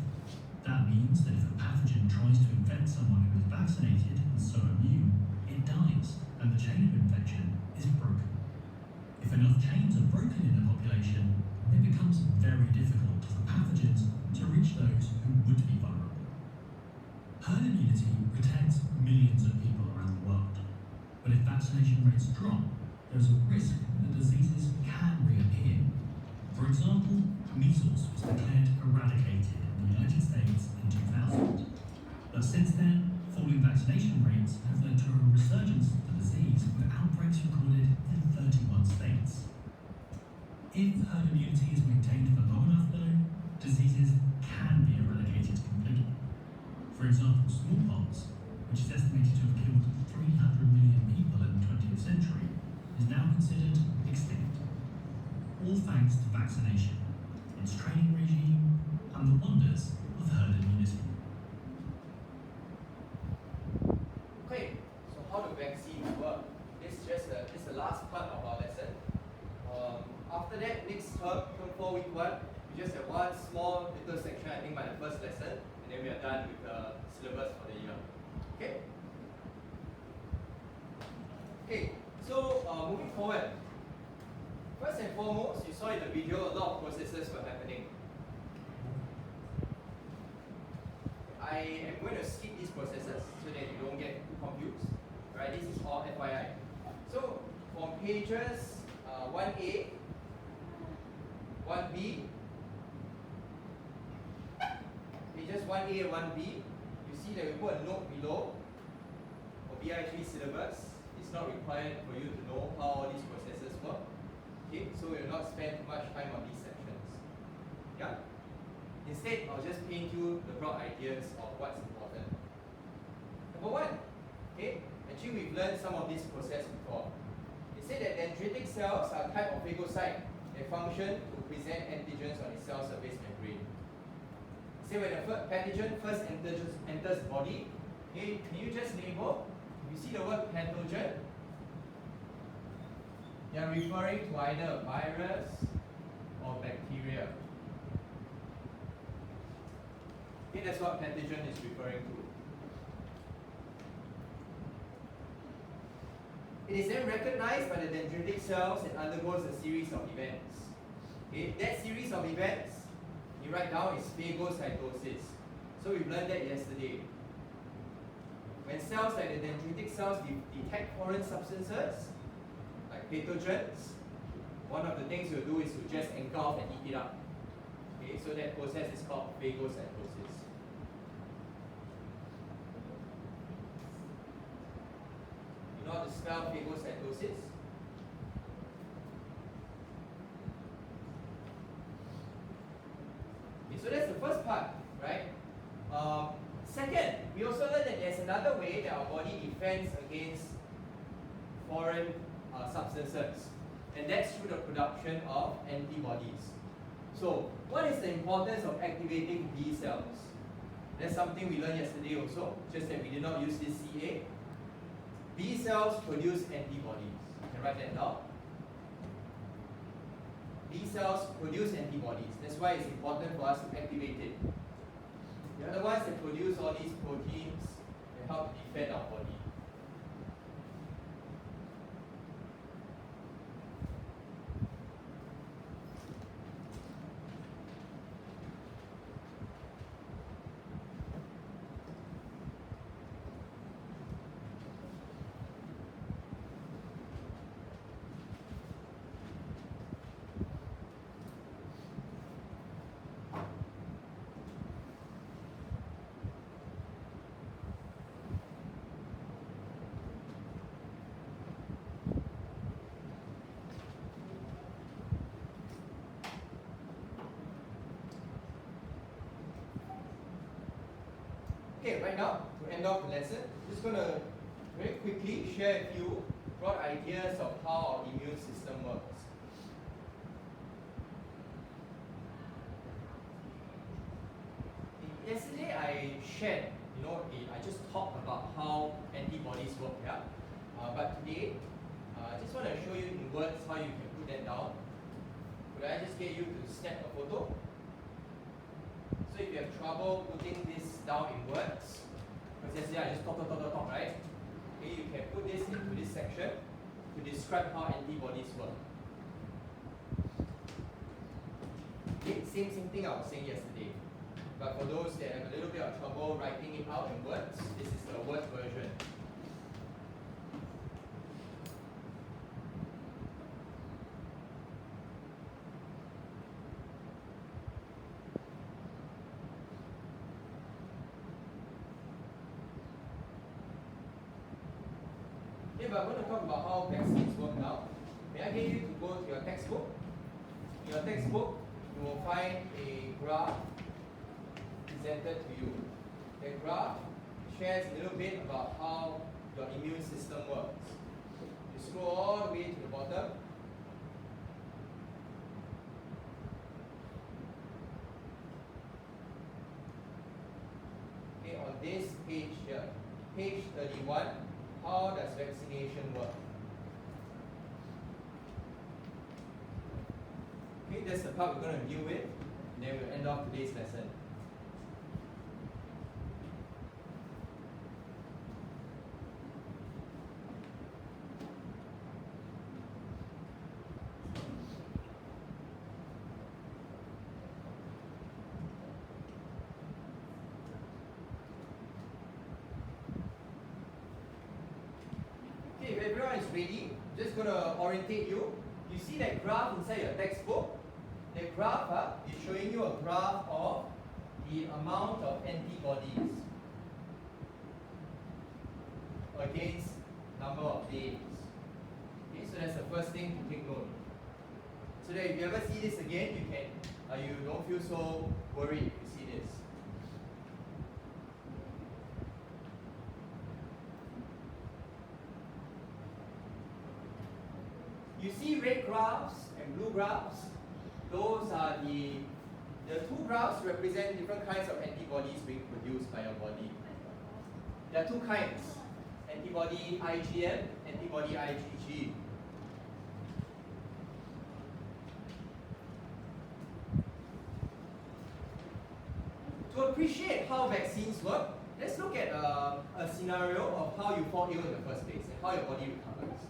That means that if a pathogen tries to infect someone who is vaccinated and so immune, it dies, and the chain of infection is broken. If enough chains are broken in a population, it becomes very difficult for pathogens to reach those who would be vulnerable. Herd immunity protects millions of people around the world, but if vaccination rates drop, there is a risk that diseases can reappear. For example, measles was declared eradicated in the United States in 2000, but since then, falling vaccination rates have led to a resurgence of the disease with outbreaks recorded in 31 states. If herd immunity is maintained for long enough though, diseases can be eradicated completely. For example, smallpox, which is estimated to have killed 300 million people in the 20th century, is now considered extinct. All thanks to vaccination, its training regime, and the wonders of herd immunity. Okay, so how do vaccines work? This is the last part of our lesson. After that, next term 4 week 1, we just have one small little section, I think, by the first lesson, and then we are done with the syllabus for the year. Okay? Okay, so moving forward. First and foremost, you saw in the video a lot of processes were happening. I am going to skip these processes so that you don't get too confused. Right? This is all FYI. So from pages 1A, 1B, pages 1A and 1B, you see that we put a note below for BI3 syllabus. It's not required for you to know how all these processes work. Okay, so we will not spend much time on these sections. Yeah? Instead, I'll just paint you the broad ideas of what's important. Number 1, okay, actually we've learned some of this process before. It said that dendritic cells are a type of phagocyte that function to present antigens on its cell surface membrane. Say when a pathogen first enters the body, okay, can you just label? You see the word pathogen? They are referring to either a virus or bacteria. Okay, that's what pathogen is referring to. It is then recognized by the dendritic cells and undergoes a series of events. Okay, that series of events, you write down, is phagocytosis. So we've learned that yesterday. When cells like the dendritic cells detect foreign substances, like pathogens, one of the things you'll do is to just engulf and eat it up. Okay, so that process is called phagocytosis. You know how to spell phagocytosis? Okay, so that's the first part, right? Second, we also learned that there's another way that our body defends against foreign substances, and that's through the production of antibodies. So, what is the importance of activating B cells? That's something we learned yesterday also, just that we did not use this CA. B cells produce antibodies. You can write that down. B cells produce antibodies. That's why it's important for us to activate it. The other ones that produce all these proteins that help defend our body. Okay, right now, to end off the lesson, I'm just going to very quickly share with you broad ideas of how our immune system works. Yesterday I shared, I just talked about how antibodies work, yeah? But today, I just want to show you in words how you can put that down. Could I just get you to snap a photo? So if you have trouble putting this down in words, because yesterday I just talk, right? Okay, you can put this into this section to describe how antibodies work. Okay, same thing I was saying yesterday. But for those that have a little bit of trouble writing it out in words, this is the word version. Okay, but I'm going to talk about how vaccines work now. May I get you to go to your textbook? In your textbook, you will find a graph presented to you. The graph shares a little bit about how your immune system works. You scroll all the way to the bottom. Okay, on this page here, page 31, how does vaccination work? Okay, that's the part we're going to deal with, and then we'll end off today's lesson. Okay, if everyone is ready, I'm just going to orientate you. You see that graph inside your textbook? The graph is showing you a graph of the amount of antibodies against number of days. Okay, so that's the first thing to take note. So that if you ever see this again, you don't feel so worried if you see this. You see red graphs and blue graphs. Those are the two graphs represent different kinds of antibodies being produced by your body. There are two kinds, antibody IgM, antibody IgG. To appreciate how vaccines work, let's look at a scenario of how you fall ill in the first place and how your body recovers.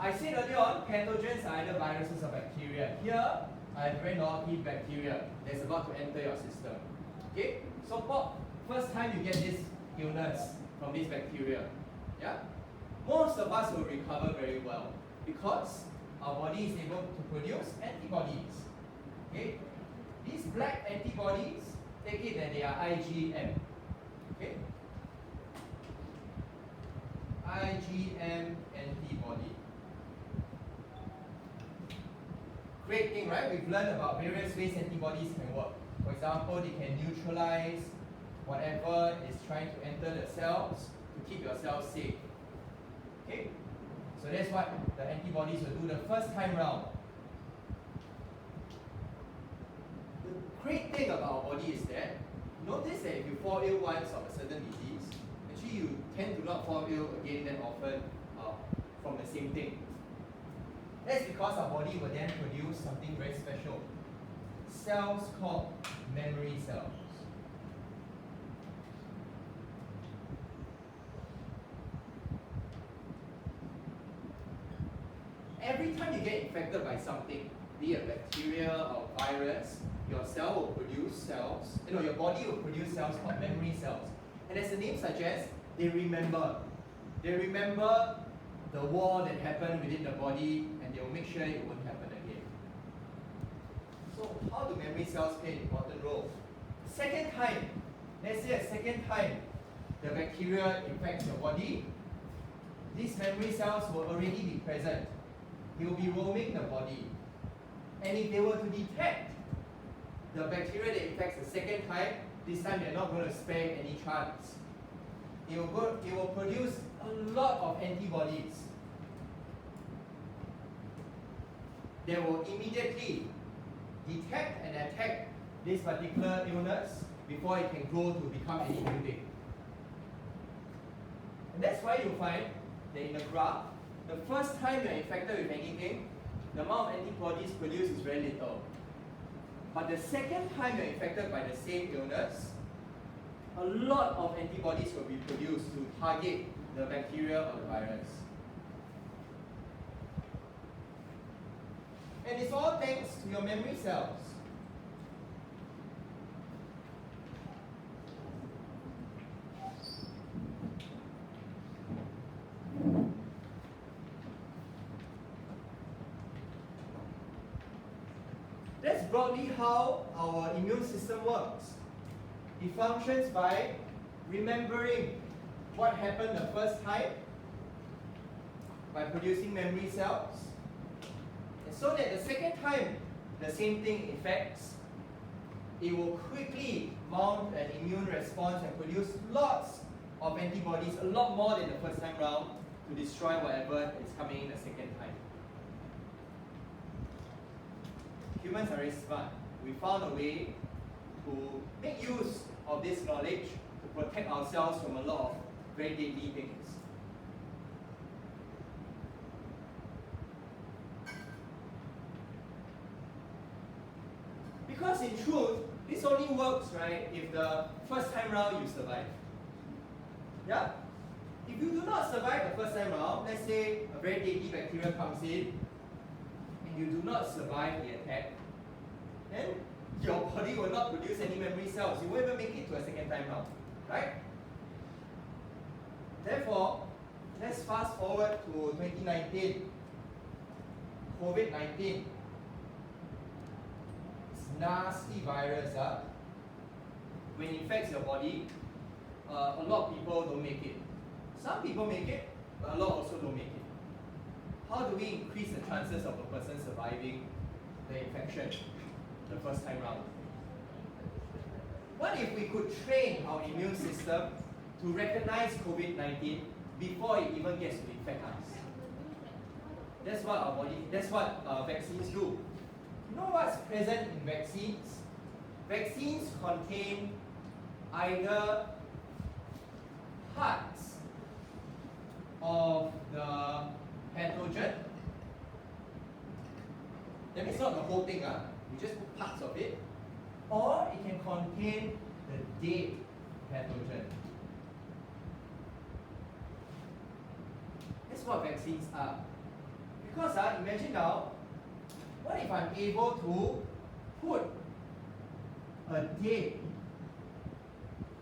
I said earlier on, pathogens are either viruses or bacteria. Here, I have very naughty bacteria that's about to enter your system. Okay? So first time you get this illness from this bacteria, yeah? Most of us will recover very well because our body is able to produce antibodies. Okay? These black antibodies, take it that they are IgM. Okay? IgM antibody. Great thing, right? We've learned about various ways antibodies can work. For example, they can neutralize whatever is trying to enter the cells to keep your cells safe. Okay? So that's what the antibodies will do the first time round. The great thing about our body is that, notice that if you fall ill once of a certain disease, actually you tend to not fall ill again that often from the same thing. That's because our body will then produce something very special. Cells called memory cells. Every time you get infected by something, be it bacteria or virus, your cell will produce cells, your body will produce cells called memory cells. And as the name suggests, they remember. They remember the war that happened within the body, and they will make sure it won't happen again. So how do memory cells play an important role? Second time, let's say a second time the bacteria infects your body, these memory cells will already be present. They will be roaming the body. And if they were to detect the bacteria that infects the second time, this time they're not going to spare any chance. It will produce a lot of antibodies that will immediately detect and attack this particular illness before it can grow to become anything big. And that's why you find that in the graph, the first time you're infected with anything, the amount of antibodies produced is very little. But the second time you're infected by the same illness, a lot of antibodies will be produced to target the bacteria or the virus. And it's all thanks to your memory cells. That's broadly how our immune system works. It functions by remembering what happened the first time by producing memory cells. And so that the second time the same thing infects, it will quickly mount an immune response and produce lots of antibodies, a lot more than the first time round, to destroy whatever is coming in the second time. Humans are very smart. We found a way to make use of this knowledge to protect ourselves from a lot of very deadly things. Because in truth, this only works, right, if the first time round you survive. Yeah? If you do not survive the first time round, let's say a very deadly bacteria comes in, and you do not survive the attack, then your body will not produce any memory cells. You won't even make it to a second time round, right? Therefore, let's fast forward to 2019. COVID-19. It's nasty virus. When it infects your body, a lot of people don't make it. Some people make it, but a lot also don't make it. How do we increase the chances of a person surviving the infection the first time round? What if we could train our immune system to recognize COVID-19 before it even gets to infect us? That's what vaccines do. You know what's present in vaccines? Vaccines contain either parts of the pathogen. That means not the whole thing, you just put parts of it. Or it can contain the dead pathogen. That's what vaccines are. Because imagine now, what if I'm able to put a dead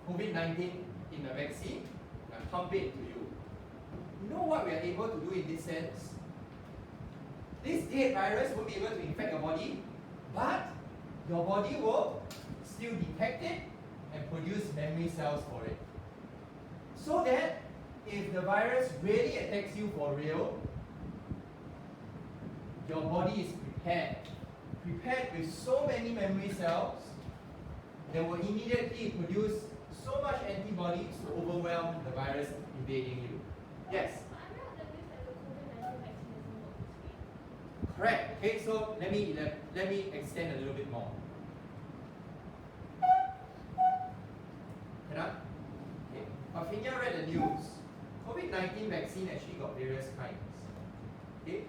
COVID-19 in a vaccine and pump it to you? You know what we are able to do in this sense? This dead virus won't be able to infect your body, but your body will still detect it and produce memory cells for it. So that if the virus really attacks you for real, your body is prepared with so many memory cells that will immediately produce so much antibodies to overwhelm the virus invading you. Yes? Correct. Okay, so let me extend a little bit more. COVID-19 vaccine actually got various kinds. Okay?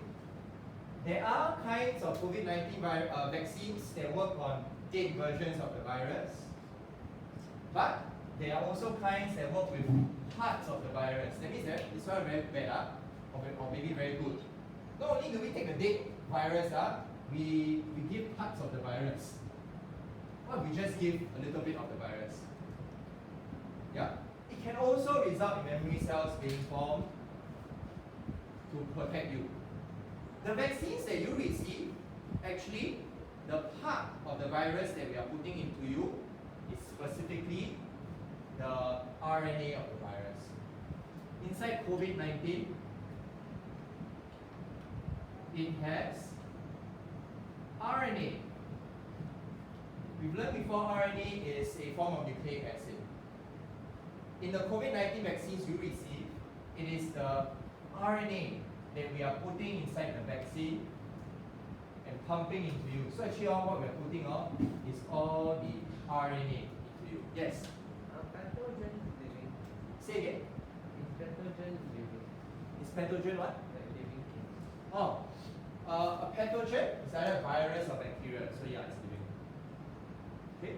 There are kinds of COVID-19 vaccines that work on dead versions of the virus, but there are also kinds that work with parts of the virus. That means that this one very bad, or maybe very good. Not only do we take the dead virus, we give parts of the virus. Or we just give a little bit of the virus. Yeah? It can also result in memory cells being formed to protect you. The vaccines that you receive, actually, the part of the virus that we are putting into you is specifically the RNA of the virus. Inside COVID-19, it has RNA. We've learned before RNA is a form of nucleic acid. In the COVID-19 vaccines you receive, it is the RNA that we are putting inside the vaccine and pumping into you. So actually all what we're putting on is all the RNA into you. Yes? Pathogen is living. Say again. Is pathogen living? Is pathogen what? Like living things. Oh, a pathogen is either a virus or bacteria. So yeah, it's living. Okay?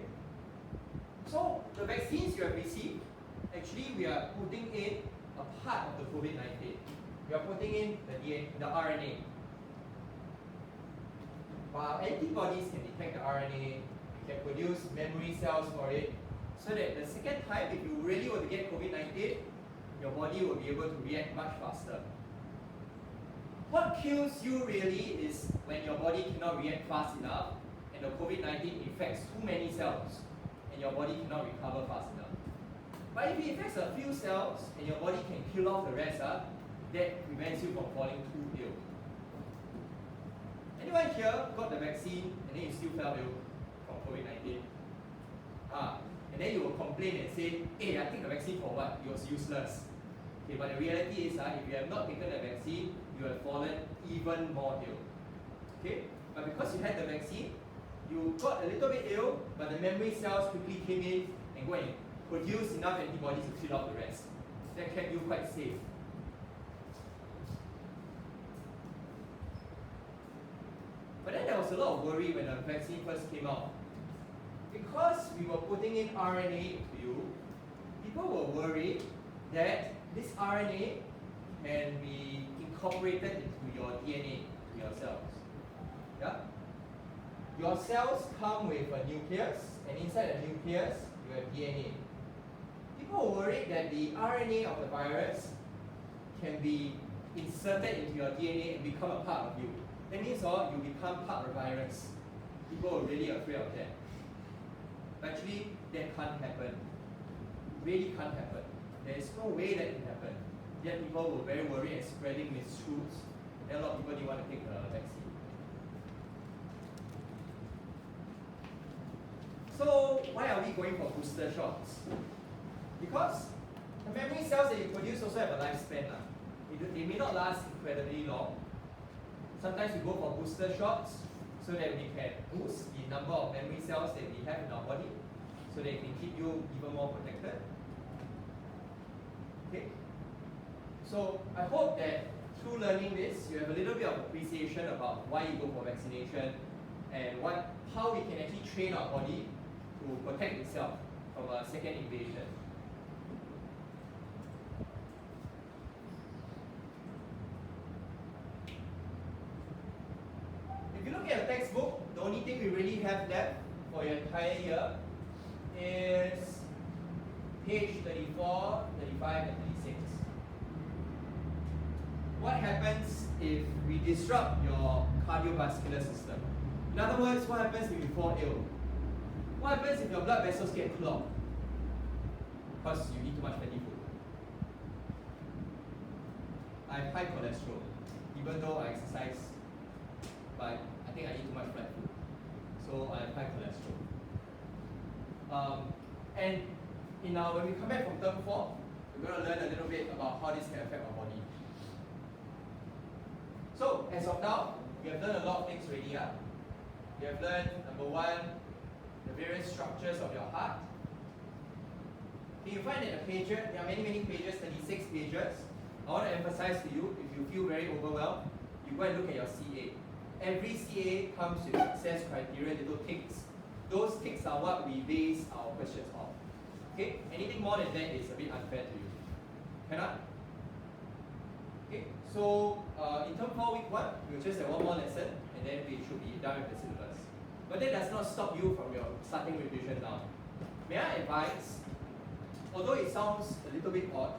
So the vaccines you have received, actually we are putting in a part of the COVID-19. We are putting in the RNA. While antibodies can detect the RNA, we can produce memory cells for it, so that the second time, if you really were to get COVID-19, your body will be able to react much faster. What kills you really is when your body cannot react fast enough and the COVID-19 infects too many cells and your body cannot recover fast enough. But if it infects a few cells and your body can kill off the rest, that prevents you from falling too ill. Anyone here got the vaccine and then you still fell ill from COVID-19? And then you will complain and say, hey, I take the vaccine for what? It was useless. Okay, but the reality is, if you have not taken the vaccine, you have fallen even more ill. Okay? But because you had the vaccine, you got a little bit ill, but the memory cells quickly came in and go and produce enough antibodies to kill off the rest. That kept you quite safe. But then there was a lot of worry when the vaccine first came out. Because we were putting in RNA into you, people were worried that this RNA can be incorporated into your DNA, to your cells. Yeah? Your cells come with a nucleus, and inside the nucleus, you have DNA. People were worried that the RNA of the virus can be inserted into your DNA and become a part of you. That means you become part of the virus. People were really afraid of that. Actually, that can't happen. Really can't happen. There is no way that can happen. Yet people were very worried and spreading mistruths. And a lot of people didn't want to take the vaccine. So why are we going for booster shots? Because the memory cells that you produce also have a lifespan. They may not last incredibly long. Sometimes we go for booster shots so that we can boost the number of memory cells that we have in our body, so they can keep you even more protected. Okay? So I hope that through learning this, you have a little bit of appreciation about why you go for vaccination and how we can actually train our body to protect itself from a second invasion. If you look at a textbook, the only thing we really have left for your entire year is page 34, 35, and 36. What happens if we disrupt your cardiovascular system? In other words, what happens if you fall ill? What happens if your blood vessels get clogged? Because you eat too much fatty food. I have high cholesterol, even though I exercise, but I think I eat too much fried food. So I have high cholesterol. And when we come back from term 4, we're going to learn a little bit about how this can affect our body. So as of now, we have learned a lot of things already. We have learned, number 1, the various structures of your heart. Okay, you find that the pages, there are many pages, 36 pages I want to emphasize to you, if you feel very overwhelmed, you go and look at your CA. Every CA comes with success criteria, little ticks. Those ticks are what we base our questions on. Okay? Anything more than that is a bit unfair to you. Cannot? Okay, so in term 4 week 1, we'll just have one more lesson and then we should be done with the syllabus. But that does not stop you from your starting revision now. May I advise, although it sounds a little bit odd,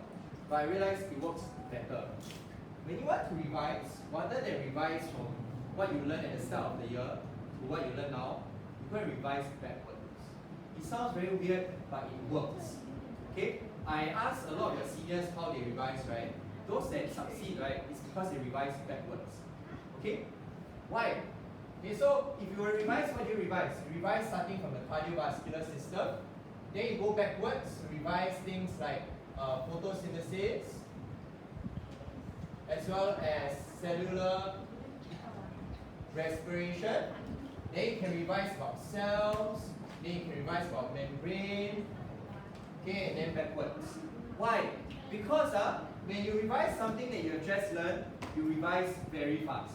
but I realize it works better. When you want to revise, rather than revise from what you learned at the start of the year to what you learn now, you go and revise backwards. It sounds very weird, but it works. Okay? I asked a lot of your seniors how they revise, right? Those that succeed, right, is because they revise backwards. Okay? Why? Okay, so if you revise, what do you revise? You revise starting from the cardiovascular system, then you go backwards, revise things like photosynthesis, as well as cellular respiration. Then you can revise about cells, then you can revise about membrane, okay, and then backwards. Why? Because when you revise something that you have just learned, you revise very fast.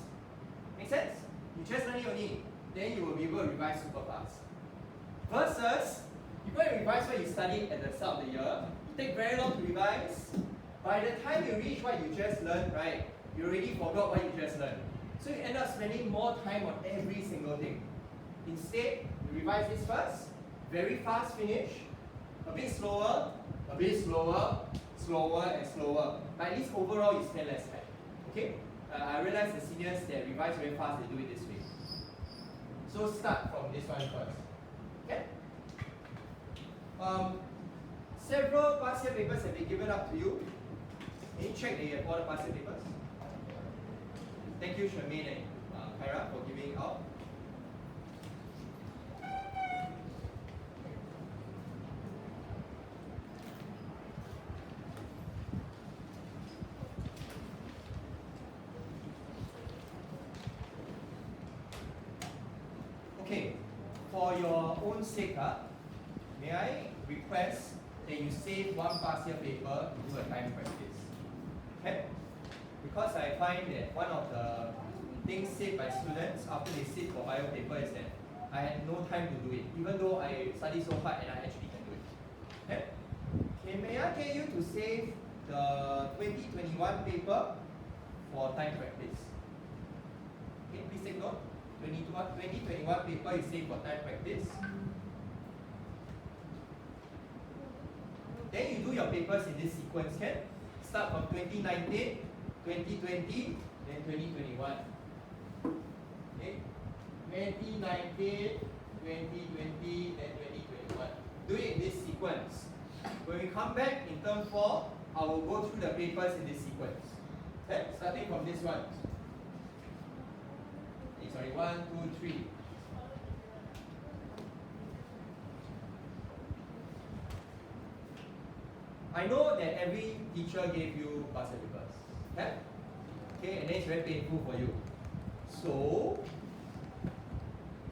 Make sense? You just learn it only, then you will be able to revise super fast. Versus, you go and revise what you studied at the start of the year, it takes very long to revise. By the time you reach what you just learned, right, you already forgot what you just learned. So you end up spending more time on every single thing. Instead, you revise this first, very fast finish, a bit slower, slower and slower. But at least overall you spend less time. Okay? I realize the seniors that revise very fast, they do it this way. So start from this one first. Okay? Several past year papers have been given up to you. Can you check that you have all the past year papers? Thank you, Shermaine and Kyra, for giving out. Okay, for your own sake, may I request that you save one past year paper to do a time practice? Okay? Because I find that one of the things said by students after they sit for bio paper is that I had no time to do it, even though I study so hard and I actually can do it. Okay? Okay, may I get you to save the 2021 paper for time practice? Okay, please take note. 2021 paper is saved for time practice. Then you do your papers in this sequence, can? Start from 2019, 2020, then 2021. Okay? 2019, 2020, then 2021. Do it in this sequence. When we come back in term 4, I will go through the papers in this sequence. Okay? Starting from this one. Sorry, 1, 2, 3. I know that every teacher gave you past year papers. Okay? Okay, and then it's very painful for you. So,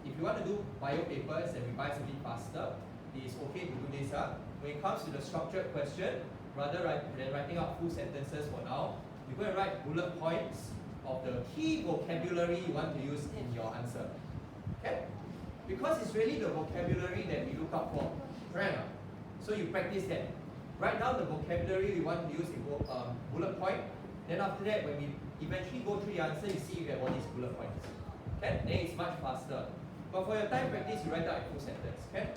if you want to do bio papers and revise a bit faster, it is okay to do this. When it comes to the structured question, rather than writing out full sentences for now, you go and write bullet points of the key vocabulary you want to use in your answer. Okay? Because it's really the vocabulary that we look out for. Right? So you practice that. Write down the vocabulary you want to use in bullet point. Then after that, when we eventually go through the answer, you see you have all these bullet points. Okay? Then it's much faster. But for your time practice, you write out a full sentence. Okay?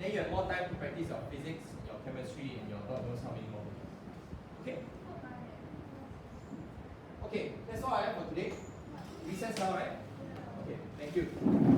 Then you have more time to practice your physics, your chemistry, and your God knows how many more. Okay? Okay, that's all I have for today. Recess now, right? Okay, thank you.